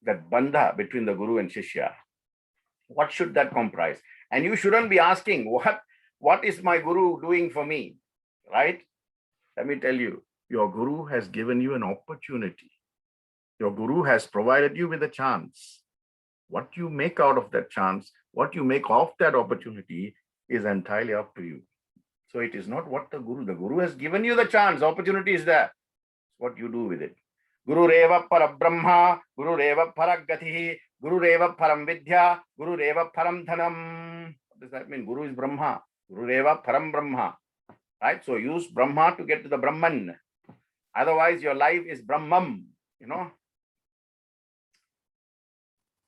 that bandha between the Guru and Shishya, what should that comprise? And you shouldn't be asking, what is my Guru doing for me, right? Let me tell you, your Guru has given you an opportunity. Your Guru has provided you with a chance. What you make out of that chance, what you make of that opportunity is entirely up to you. So it is not what the Guru has given you the chance, opportunity is there. What you do with it. Guru Reva Parabrahma, Guru Reva Paragatihi, Guru Reva Param Vidya, Guru Reva Param Dhanam. What does that mean? Guru is Brahma, Guru Reva Param Brahma. Right? So use Brahma to get to the Brahman. Otherwise, your life is Brahmam,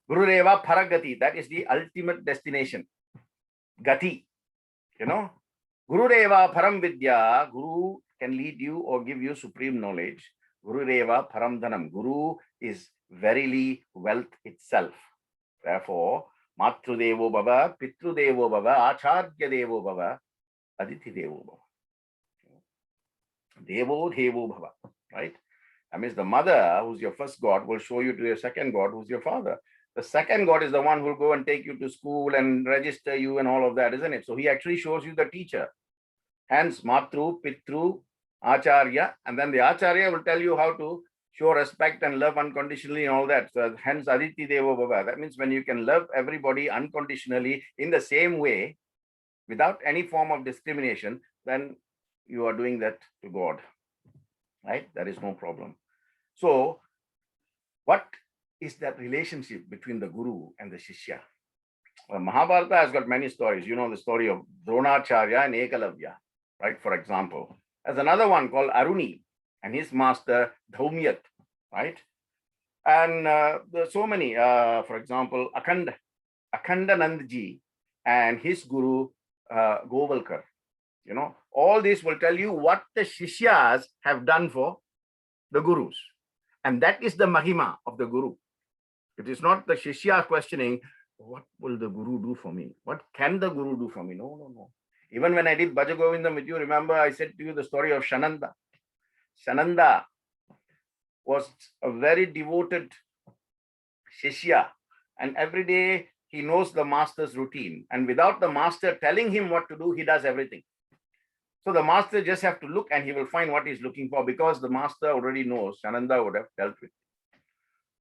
Guru Reva Paragati, that is the ultimate destination. Gati. Gurudeva Param Vidya, Guru can lead you or give you supreme knowledge. Gurudeva Param Dhanam, Guru is verily wealth itself. Therefore, Matrudevo Bhava, Pitrudevo Bhava, Acharya Devo Bhava, Aditi Devo Bhava. Devo Devo Bhava, right? That means the mother, who's your first God, will show you to your second God, who's your father. The second God is the one who will go and take you to school and register you and all of that, isn't it? So he actually shows you the teacher. Hence, Matru, Pitru, Acharya, and then the Acharya will tell you how to show respect and love unconditionally and all that. So hence, Aditi Devo Bhava. That means when you can love everybody unconditionally in the same way, without any form of discrimination, then you are doing that to God, right? There is no problem. So, what is that relationship between the Guru and the Shishya? Well, Mahabharata has got many stories. You know the story of Dronacharya and Ekalavya, right? For example, there's another one called Aruni and his master Dhaumyat, right? And there's so many. For example, Akhandanandji and his guru Govalkar. All this will tell you what the Shishyas have done for the Gurus. And that is the Mahima of the Guru. It is not the Shishya questioning, what will the Guru do for me? What can the Guru do for me? No. Even when I did Bhaja Govindam with you, remember I said to you the story of Shananda. Shananda was a very devoted Shishya. And every day he knows the master's routine. And without the master telling him what to do, he does everything. So the master just have to look and he will find what he's looking for because the master already knows. Shananda would have dealt with it.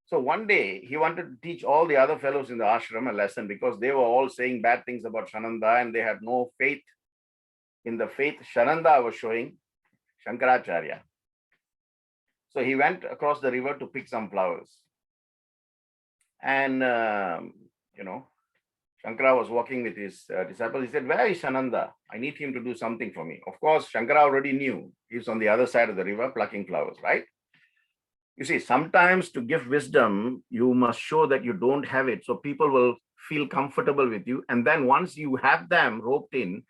So one day he wanted to teach all the other fellows in the ashram a lesson because they were all saying bad things about Shananda and they had no faith in the faith Shananda was showing Shankaracharya. So he went across the river to pick some flowers. And, Shankara was walking with his disciple. He said, where is Shananda? I need him to do something for me. Of course, Shankara already knew. He's on the other side of the river plucking flowers, right? You see, sometimes to give wisdom, you must show that you don't have it. So people will feel comfortable with you. And then once you have them roped in,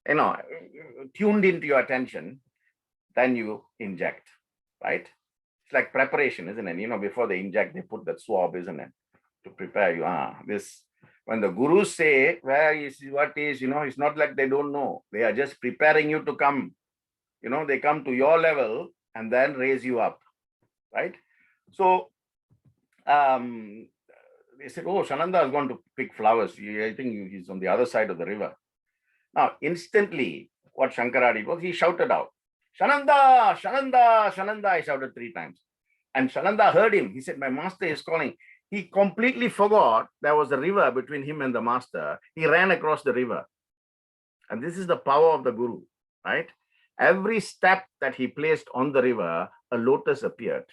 tuned into your attention, then you inject, right? It's like preparation, isn't it? Before they inject, they put that swab, isn't it? To prepare you. When the gurus say, where is, what is, it's not like they don't know. They are just preparing you to come. They come to your level and then raise you up, right? So they said, oh, Shananda is going to pick flowers. I think he's on the other side of the river. Now, instantly, what Shankara did was he shouted out, Shananda, Shananda, Shananda. He shouted 3 times. And Shananda heard him. He said, my master is calling. He completely forgot there was a river between him and the master. He ran across the river. And this is the power of the Guru, right? Every step that he placed on the river, a lotus appeared.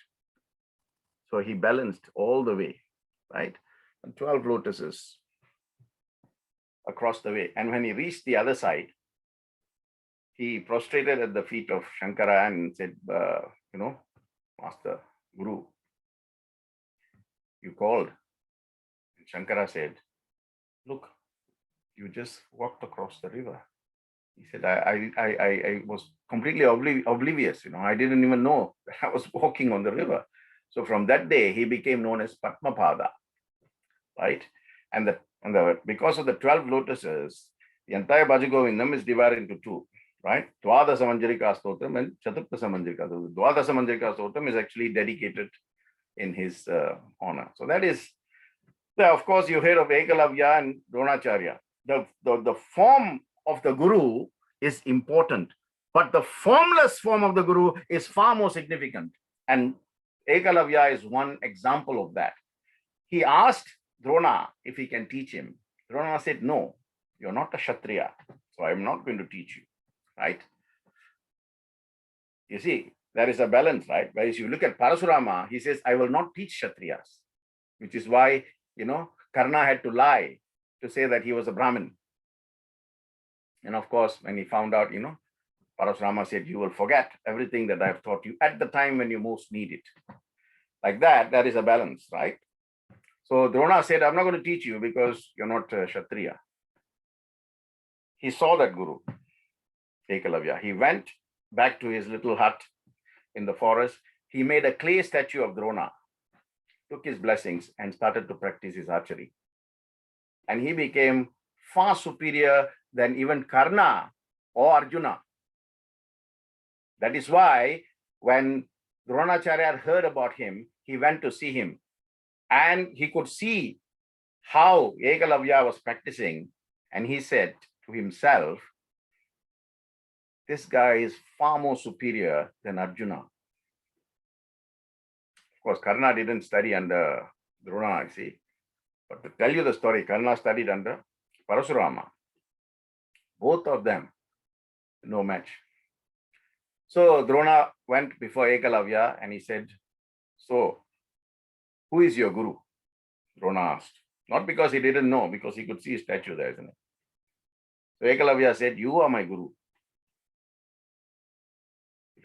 So he balanced all the way, right? And 12 lotuses across the way. And when he reached the other side, he prostrated at the feet of Shankara and said, Master, Guru, you called. And Shankara said, look, you just walked across the river. He said, I was completely oblivious. I didn't even know that I was walking on the river. So from that day, he became known as Padmapada, right? And because of the 12 lotuses, the entire Bhaja Govindam is divided into 2, right? Dwadasa Manjarika Stotram and Chaturtasa Manjarika. The Dwadasa Manjarika Stotram is actually dedicated in his honor. So that is, of course, you heard of Ekalavya and Dronacharya. The form of the Guru is important, but the formless form of the Guru is far more significant. And Ekalavya is one example of that. He asked Drona if he can teach him. Drona said, no, you're not a Kshatriya, so I'm not going to teach you, right? You see, there is a balance, right? Whereas you look at Parasurama, he says, I will not teach Kshatriyas, which is why, Karna had to lie to say that he was a Brahmin. And of course, when he found out, Parasurama said, you will forget everything that I've taught you at the time when you most need it. Like that, there is a balance, right? So Drona said, I'm not going to teach you because you're not a Kshatriya. he saw that Guru, Ekalavya. He went back to his little hut in the forest. He made a clay statue of Drona, took his blessings, and started to practice his archery. And he became far superior than even Karna or Arjuna. That is why when Dronacharya heard about him, he went to see him. And he could see how Ekalavya was practicing. And he said to himself, this guy is far more superior than Arjuna. Of course, Karna didn't study under Drona, I see. But to tell you the story, Karna studied under Parasurama. Both of them, no match. So Drona went before Ekalavya and he said, so, who is your guru? Drona asked. Not because he didn't know, because he could see a statue there, isn't it? So Ekalavya said, you are my guru.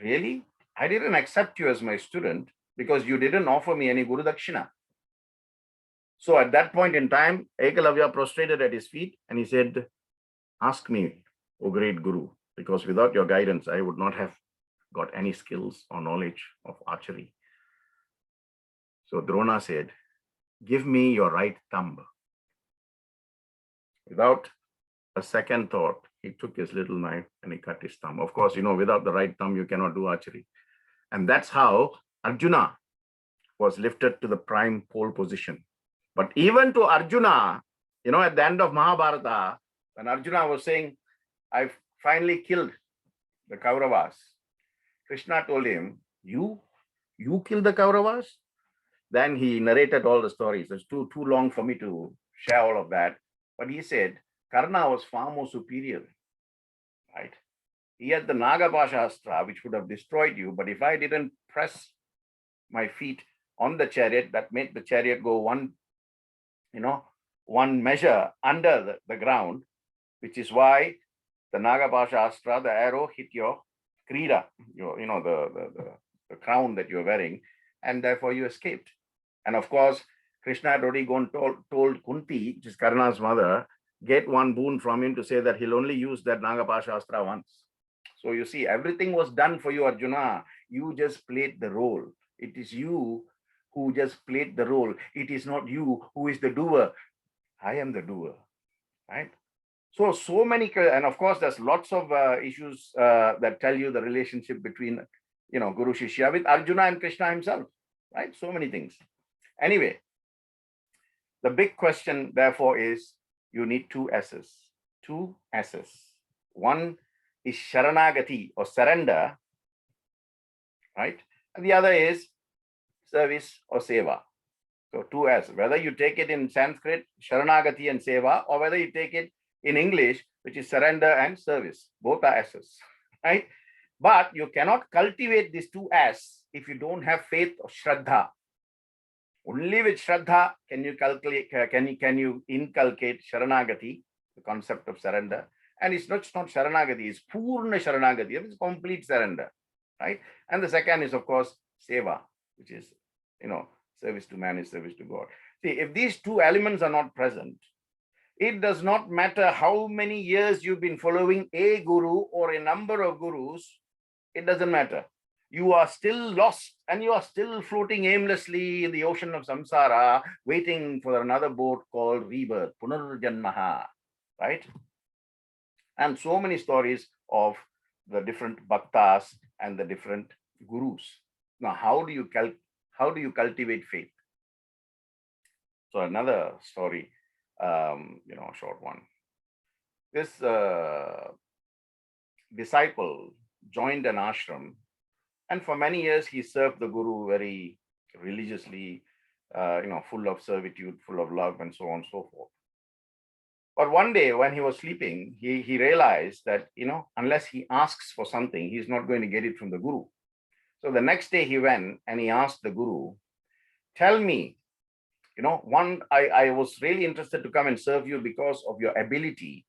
Really? I didn't accept you as my student because you didn't offer me any Guru Dakshina. So at that point in time, Ekalavya prostrated at his feet and he said, ask me, O great Guru, because without your guidance, I would not have got any skills or knowledge of archery. So Drona said, give me your right thumb. Without a second thought, he took his little knife and he cut his thumb. Of course, without the right thumb, you cannot do archery. And that's how Arjuna was lifted to the prime pole position. But even to Arjuna, at the end of Mahabharata, when Arjuna was saying, I finally killed the Kauravas, Krishna told him, you killed the Kauravas? Then he narrated all the stories. It's too long for me to share all of that. But he said, Karna was far more superior, right? He had the Nagapasha Astra, which would have destroyed you. But if I didn't press my feet on the chariot, that made the chariot go one measure under the ground, which is why the Nagapasha Astra, the arrow hit your krida, the crown that you're wearing, and therefore you escaped. And of course, Krishna had already told Kunti, which is Karna's mother, get one boon from him to say that he'll only use that Nagapasha Astra once. So you see, everything was done for you, Arjuna. You just played the role. It is you who just played the role. It is not you who is the doer. I am the doer, right? So many, and of course, there's lots of issues that tell you the relationship between, Guru Shishya with Arjuna and Krishna himself, right? So many things. Anyway, the big question, therefore, is you need two S's. Two S's. One is Sharanagati or surrender, right? And the other is service or seva. So two S. Whether you take it in Sanskrit, Sharanagati and seva, or whether you take it in English, which is surrender and service. Both are S's, right? But you cannot cultivate these two S if you don't have faith or Shraddha. Only with Shraddha can you inculcate Sharanagati, the concept of surrender. And it's not Sharanagati, it's Purna Sharanagati, it's complete surrender, right? And the second is, of course, Seva, which is, service to man is service to God. See, if these two elements are not present, it does not matter how many years you've been following a guru or a number of gurus, it doesn't matter. You are still lost and you are still floating aimlessly in the ocean of samsara, waiting for another boat called rebirth, Punarjanmaha, right? And so many stories of the different bhaktas and the different gurus. Now, how do you cultivate faith? So another story, a short one. This disciple joined an ashram, and for many years he served the guru very religiously, full of servitude, full of love, and so on and so forth. But one day when he was sleeping, he realized that, unless he asks for something, he's not going to get it from the guru. So the next day he went and he asked the guru, tell me, I was really interested to come and serve you because of your ability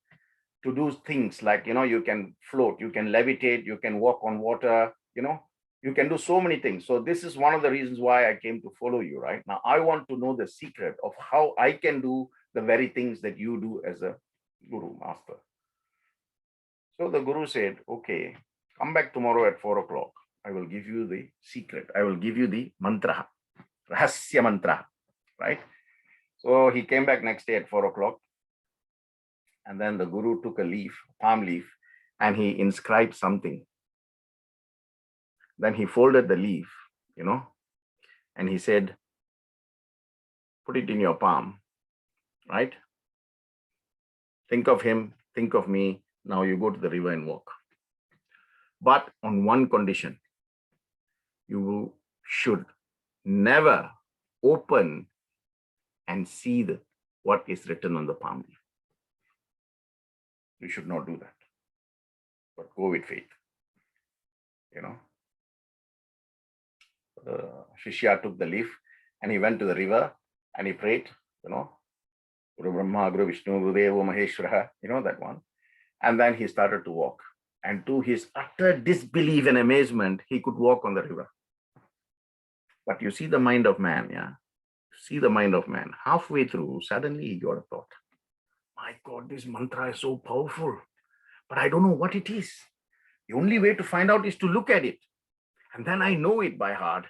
to do things like, you can float, you can levitate, you can walk on water, you can do so many things. So this is one of the reasons why I came to follow you, right? Now, I want to know the secret of how I can do the very things that you do as a guru master. So the Guru said, okay, come back tomorrow at 4 o'clock. I will give you the secret. I will give you the mantra, rahasya mantra, right? So he came back next day at 4 o'clock. And then the Guru took a leaf, palm leaf, and he inscribed something. Then he folded the leaf, and he said, put it in your palm, right? Think of him, think of me. Now you go to the river and walk. But on one condition, you should never open and see what is written on the palm leaf. You should not do that, but go with faith. Shishya took the leaf and he went to the river and he prayed, Guru Brahma, Guru Vishnu, Guru Deva, Maheshwara, that one. And then he started to walk. And to his utter disbelief and amazement, he could walk on the river. But you see the mind of man, yeah? See the mind of man. Halfway through, suddenly he got a thought. My God, this mantra is so powerful, but I don't know what it is. The only way to find out is to look at it. And then I know it by heart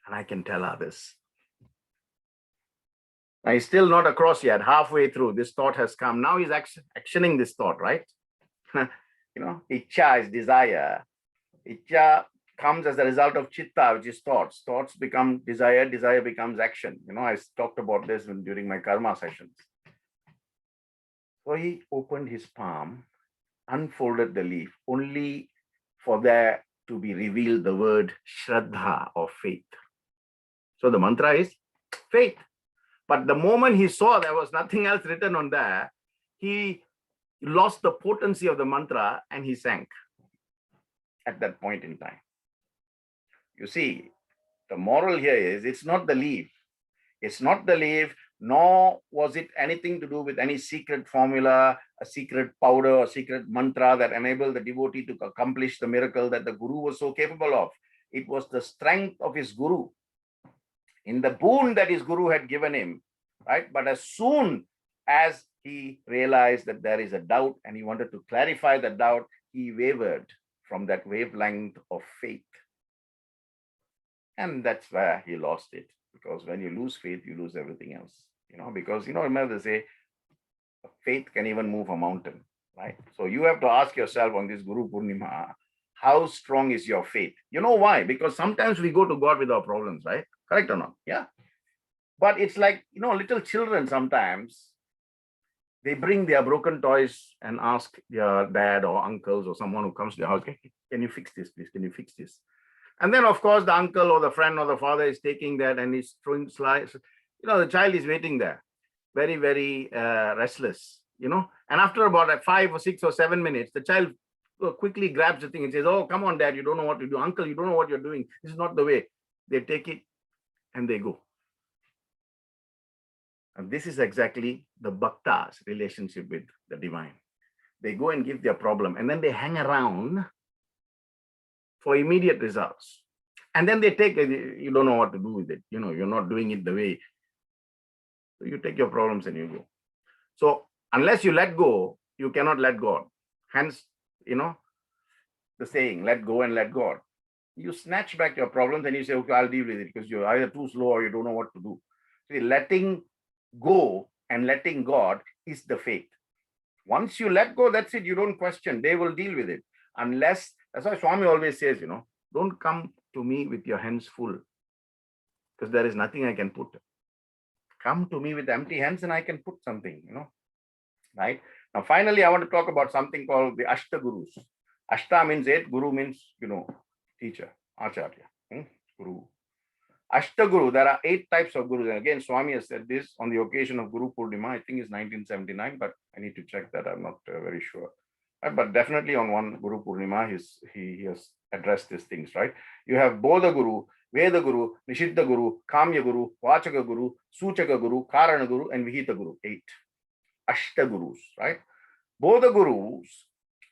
and I can tell others. Now he's still not across yet. Halfway through, this thought has come. Now he's actioning this thought, right? Ichcha is desire. Ichcha comes as a result of chitta, which is thoughts. Thoughts become desire, desire becomes action. I talked about this during my karma sessions. So he opened his palm, unfolded the leaf, only for there to be revealed the word Shraddha or faith. So the mantra is faith. But the moment he saw there was nothing else written on there, he lost the potency of the mantra and he sank at that point in time. You see, the moral here is it's not the leaf. It's not the leaf, nor was it anything to do with any secret formula, a secret powder, a secret mantra that enabled the devotee to accomplish the miracle that the Guru was so capable of. It was the strength of his Guru in the boon that his Guru had given him, right? But as soon as he realized that there is a doubt and he wanted to clarify the doubt, he wavered from that wavelength of faith. And that's where he lost it. Because when you lose faith, you lose everything else. Because remember they say, faith can even move a mountain, right? So you have to ask yourself on this Guru Poornima, how strong is your faith? You know why? Because sometimes we go to God with our problems, right? Correct or not? Yeah. But it's like, little children sometimes, they bring their broken toys and ask their dad or uncles or someone who comes to their house, can you fix this, please? Can you fix this? And then, of course, the uncle or the friend or the father is taking that and he's throwing slides. The child is waiting there, very, very restless, And after about 5 or 6 or 7 minutes, the child quickly grabs the thing and says, oh, come on, dad, you don't know what to do. Uncle, you don't know what you're doing. This is not the way. They take it and they go. And this is exactly the bhakta's relationship with the divine. They go and give their problem and then they hang around for immediate results. And then they take, you don't know what to do with it. You're not doing it the way. So you take your problems and you go. So unless you let go, you cannot let God. Hence, the saying, let go and let God. You snatch back your problems and you say, okay, I'll deal with it because you're either too slow or you don't know what to do. See, letting go and letting God is the faith. Once you let go, that's it. You don't question. They will deal with it. Unless, that's why Swami always says, don't come to me with your hands full because there is nothing I can put. Come to me with empty hands and I can put something, right? Now, finally, I want to talk about something called the Ashta Gurus. Ashta means 8, Guru means, teacher, Acharya, Guru. Ashta Guru, there are 8 types of Gurus. And again, Swami has said this on the occasion of Guru Poornima. I think it's 1979, but I need to check that. I'm not very sure. But definitely on one Guru Poornima, he has addressed these things, right? You have Bodha Guru, Veda Guru, Nishiddha Guru, Kamya Guru, Vachaka Guru, Suchaka Guru, Karana Guru, and Vihita Guru. 8. Ashta Gurus, right? Bodha Gurus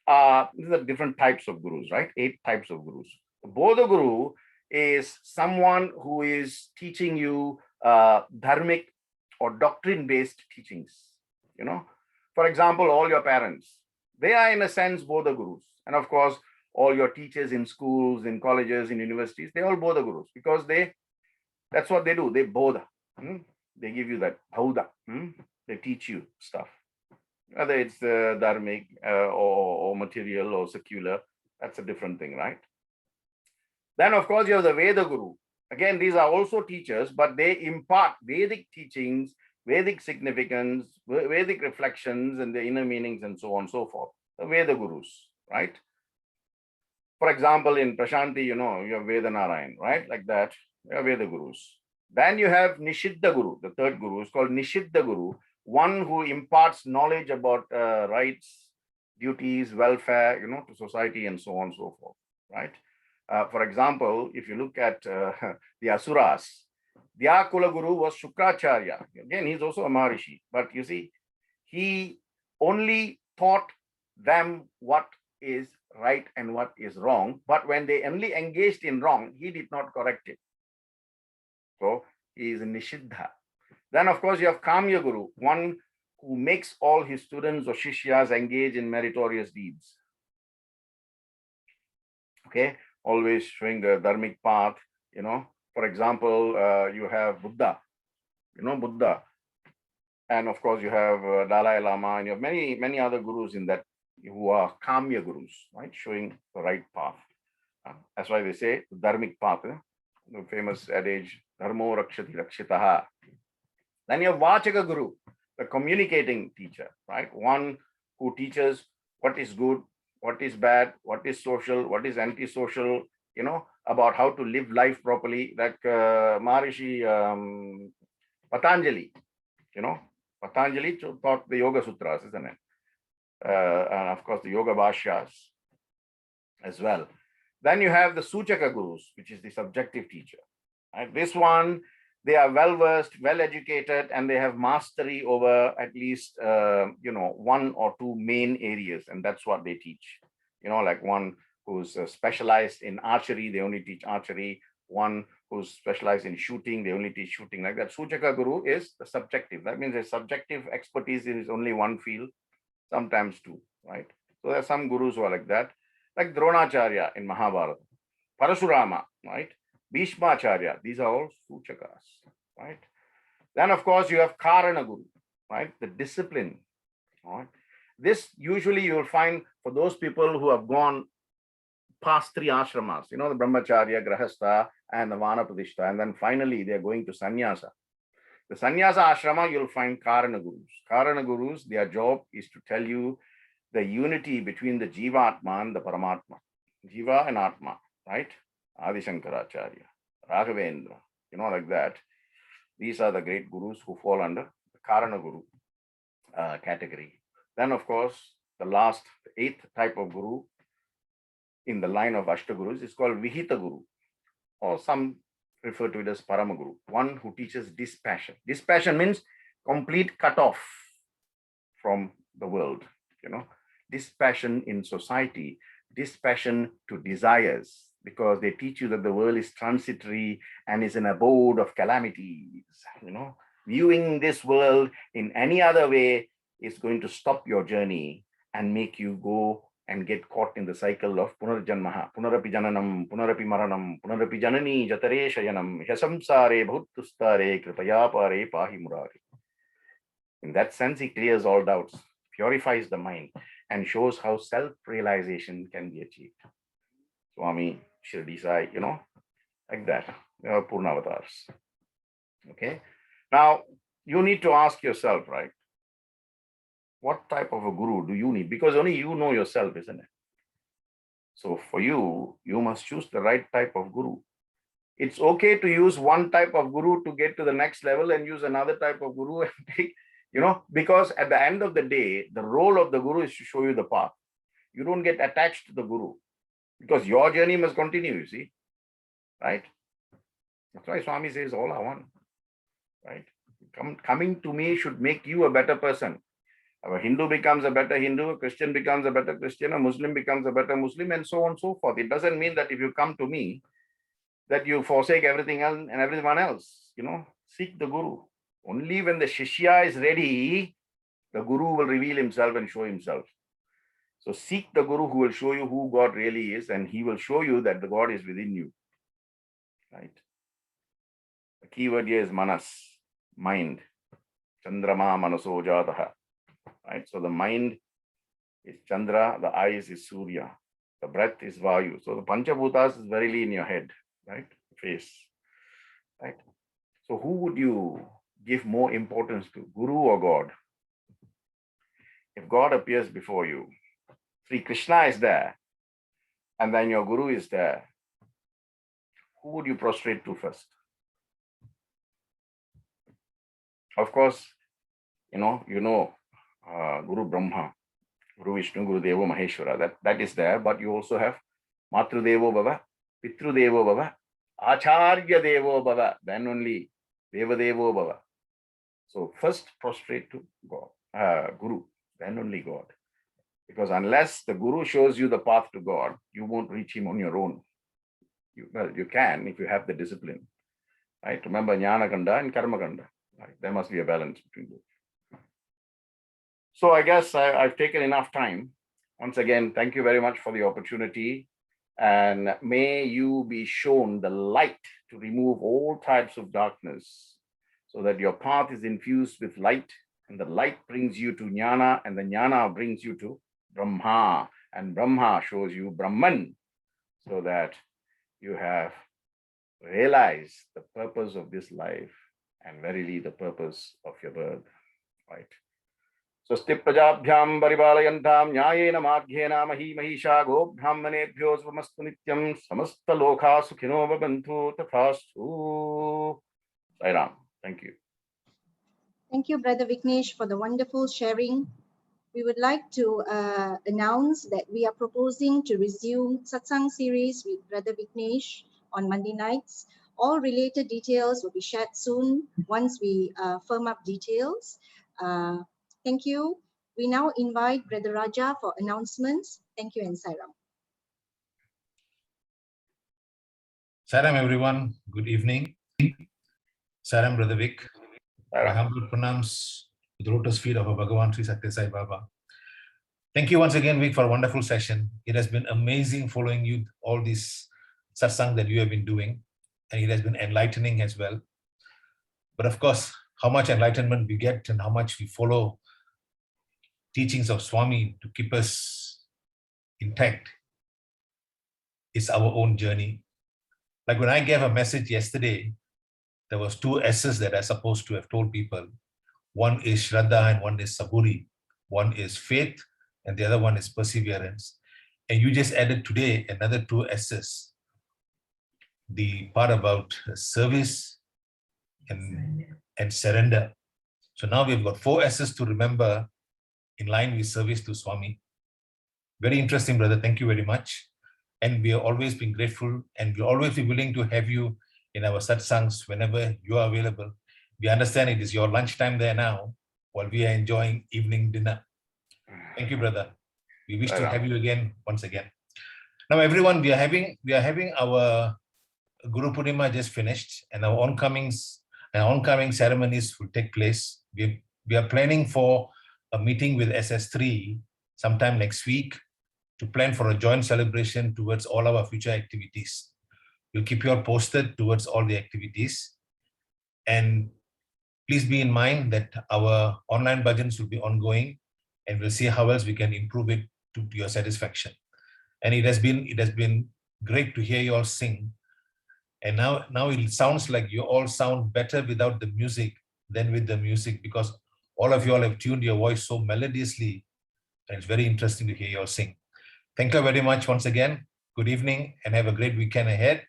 are, these are different types of Gurus, right? 8 types of Gurus. Bodha Guru is someone who is teaching you dharmic or doctrine-based teachings. For example, all your parents, They are in a sense Bodha gurus. And of course, all your teachers in schools, in colleges, in universities, they all Bodha gurus because that's what they do. They Bodha. They give you that Bauda. They teach you stuff. Whether it's dharmic or material or secular, that's a different thing, right? Then, of course, you have the Veda Guru. Again, these are also teachers, but they impart Vedic teachings, Vedic significance, Vedic reflections, and the inner meanings, and so on and so forth. The Veda Gurus, right? For example, in Prashanti, you have Veda Narayan, right? Like that, you have Veda Gurus. Then you have Nishiddha Guru, the third Guru is called Nishiddha Guru, one who imparts knowledge about rights, duties, welfare, to society, and so on and so forth, right? For example, if you look at the Asuras, their Kula Guru was Shukracharya. Again, he's also a Maharishi, but you see, he only taught them what is right and what is wrong, but when they only engaged in wrong, he did not correct it. So he is a Nishiddha. Then, of course, you have Kamya Guru, one who makes all his students or Shishyas engage in meritorious deeds. Okay, always showing the dharmic path, For example, you have Buddha, Buddha. And of course, you have Dalai Lama, and you have many, many other gurus in that who are Kamya Gurus, right? Showing the right path. That's why they say the dharmic path, the famous adage, Dharmo Rakshati Rakshitaha. Then you have Vachaka Guru, the communicating teacher, right? One who teaches what is good, what is bad, what is social, what is antisocial, about how to live life properly. Like Maharishi Patanjali, Patanjali taught the Yoga Sutras, isn't it? And of course, the Yoga Bhashyas as well. Then you have the Suchaka Gurus, which is the subjective teacher. Right? This one, they are well-versed, well-educated, and they have mastery over at least, one or two main areas, and that's what they teach. Like one who's specialized in archery, they only teach archery. One who's specialized in shooting, they only teach shooting. Like that. Suchaka Guru is the subjective. That means a subjective expertise is only one field, sometimes two, right? So there are some gurus who are like that, like Dronacharya in Mahabharata, Parasurama, right? Bhishmacharya, these are all Suchakas, right? Then, of course, you have Karana Guru, right? The discipline, right? This usually you will find for those people who have gone past three ashramas, the Brahmacharya, Grahastha, and the Vanapadishta, and then finally they are going to Sannyasa. The Sannyasa ashrama, you'll find Karana Gurus. Karana Gurus, their job is to tell you the unity between the Jiva Atma and the Paramatma. Jiva and Atma, right? Adi Shankaracharya, Raghavendra, like that. These are the great gurus who fall under the Karana Guru category. Then, of course, the last, the eighth type of guru in the line of Ashtagurus is called Vihita Guru, or some refer to it as Paramaguru, one who teaches dispassion. Dispassion means complete cutoff from the world, dispassion in society, dispassion to desires, because they teach you that the world is transitory and is an abode of calamities. Viewing this world in any other way is going to stop your journey and make you go and get caught in the cycle of Punarjanmaha, Punarapi Jananam, Punarapi Maranam, Punarapi Janani, Jatare Shayanam, Yasamsare, Bhutustare, Kripayapare, Pahi Murari. In that sense, he clears all doubts, purifies the mind, and shows how self-realization can be achieved. Swami, Shirdi Sai, like that. They are Purnavatars. Okay. Now, you need to ask yourself, right? What type of a guru do you need? Because only you know yourself, isn't it? So for you, you must choose the right type of guru. It's okay to use one type of guru to get to the next level and use another type of guru and take, because at the end of the day, the role of the guru is to show you the path. You don't get attached to the guru because your journey must continue, you see, right? That's why Swami says all are one, right? Coming to me should make you a better person. A Hindu becomes a better Hindu, a Christian becomes a better Christian, a Muslim becomes a better Muslim, and so on and so forth. It doesn't mean that if you come to me, that you forsake everything else and everyone else. Seek the guru. Only when the Shishya is ready, the guru will reveal himself and show himself. So seek the Guru who will show you who God really is, and he will show you that the God is within you. Right? The key word here is manas, mind. Chandrama manaso jataha. Right? So the mind is Chandra, the eyes is Surya, the breath is Vayu. So the Panchabhutas is verily in your head, right? Face. Right? So who would you give more importance to, Guru or God? If God appears before you, Sri Krishna is there, and then your Guru is there, who would you prostrate to first? Of course, you know Guru Brahma, Guru Vishnu, Guru Devo Maheshwara, that is there, but you also have Matru Devo Bhava, Pitru Devo Bhava, Acharya Devo Bhava, then only Deva Devo Bhava. So first prostrate to God, Guru, then only God. Because unless the Guru shows you the path to God, you won't reach him on your own. You can if you have the discipline. Right? Remember Jnana Kanda and Karma Kanda. Right? There must be a balance between both. So I guess I've taken enough time. Once again, thank you very much for the opportunity. And may you be shown the light to remove all types of darkness, so that your path is infused with light, and the light brings you to Jnana, and the Jnana brings you to Brahma, and Brahma shows you Brahman, so that you have realized the purpose of this life, and verily the purpose of your birth. Right? Swasti prajabhyam paribalayantam nyayena madhyena mahi mahisha gobhyam manebhyo svamastu nityam samasta lokha sukhino bhavantu tathastu. Sai Ram. Thank you. Thank you, Brother Vignesh, for the wonderful sharing. We would like to announce that we are proposing to resume Satsang series with Brother Vignesh on Monday nights. All related details will be shared soon once we firm up details. Thank you. We now invite Brother Raja for announcements. Thank you, and Sairam. Saram, everyone. Good evening. Saram, Brother Vic. My humble pranams to the lotus feet of our Bhagavan Sri Sathya Sai Baba. Thank you once again, Vic, for a wonderful session. It has been amazing following you, all these satsang that you have been doing, and it has been enlightening as well. But of course, how much enlightenment we get and how much we follow teachings of Swami to keep us intact is our own journey. Like when I gave a message yesterday, there was 2 S's that I supposed to have told people. One is Shraddha and one is Saburi. One is faith and the other one is perseverance. And you just added today another 2 S's. The part about service and surrender. So now we've got 4 S's to remember in line with service to Swami. Very interesting, brother. Thank you very much. And we have always been grateful, and we'll always be willing to have you in our satsangs whenever you are available. We understand it is your lunchtime there now, while we are enjoying evening dinner. Thank you, brother. We wish to have you again, once again. Now, everyone, we are having our Guru Poornima just finished, and our oncoming ceremonies will take place. We are planning for a meeting with SS3 sometime next week to plan for a joint celebration towards all our future activities. We'll keep you all posted towards all the activities. And please be in mind that our online bhajans will be ongoing, and we'll see how else we can improve it to your satisfaction. And it has been great to hear you all sing. And now it sounds like you all sound better without the music than with the music, because all of you all have tuned your voice so melodiously, and it's very interesting to hear you all sing. Thank you very much once again. Good evening and have a great weekend ahead.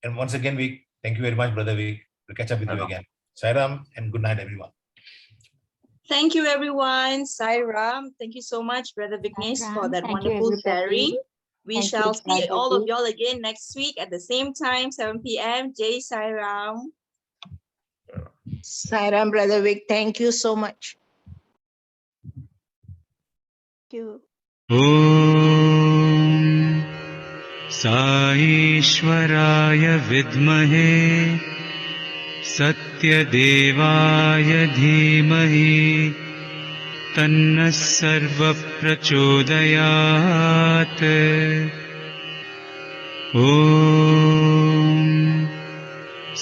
And once again, Vic, thank you very much, Brother Vic. We'll catch up with you again. Sairam and good night, everyone. Thank you, everyone. Sairam. Thank you so much, Brother Vignesh, for that wonderful sharing. We shall see all of y'all again next week at the same time, 7 p.m. Jai Sairam. Sairam, Brother Vic. Thank you so much. Thank you. ॐ साईश्वराय विद्महे सत्यदेवाय धीमहि तन्नः सर्वप्रचोदयात्। ॐ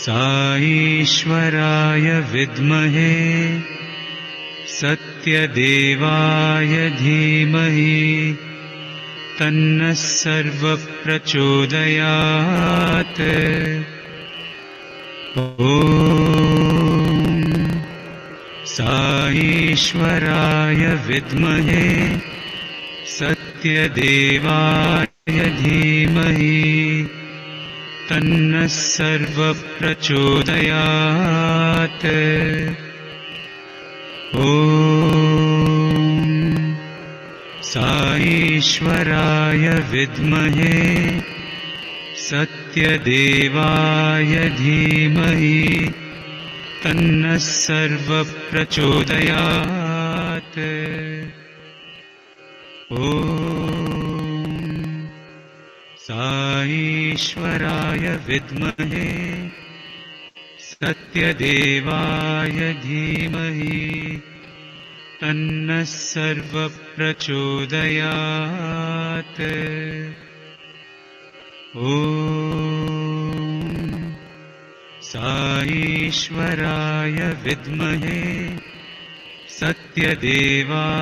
साईश्वराय विद्महे सत्यदेवाय धीमहि तन्नः सर्वप्रचोदयात्। ॐ साईश्वराय विद्महे सत्यदेवाय धीमहि तन्नः सर्वप्रचोदयात्। ॐ साईश्वराय विद्महे सत्यदेवाय धीमहि तन्नः सर्वप्रचोदयात्। ॐ साईश्वराय विद्महे सत्यदेवाय धीमहि तन्नः सर्वप्रचोदयात्। ॐ साईश्वराय विद्महे सत्यदेवाय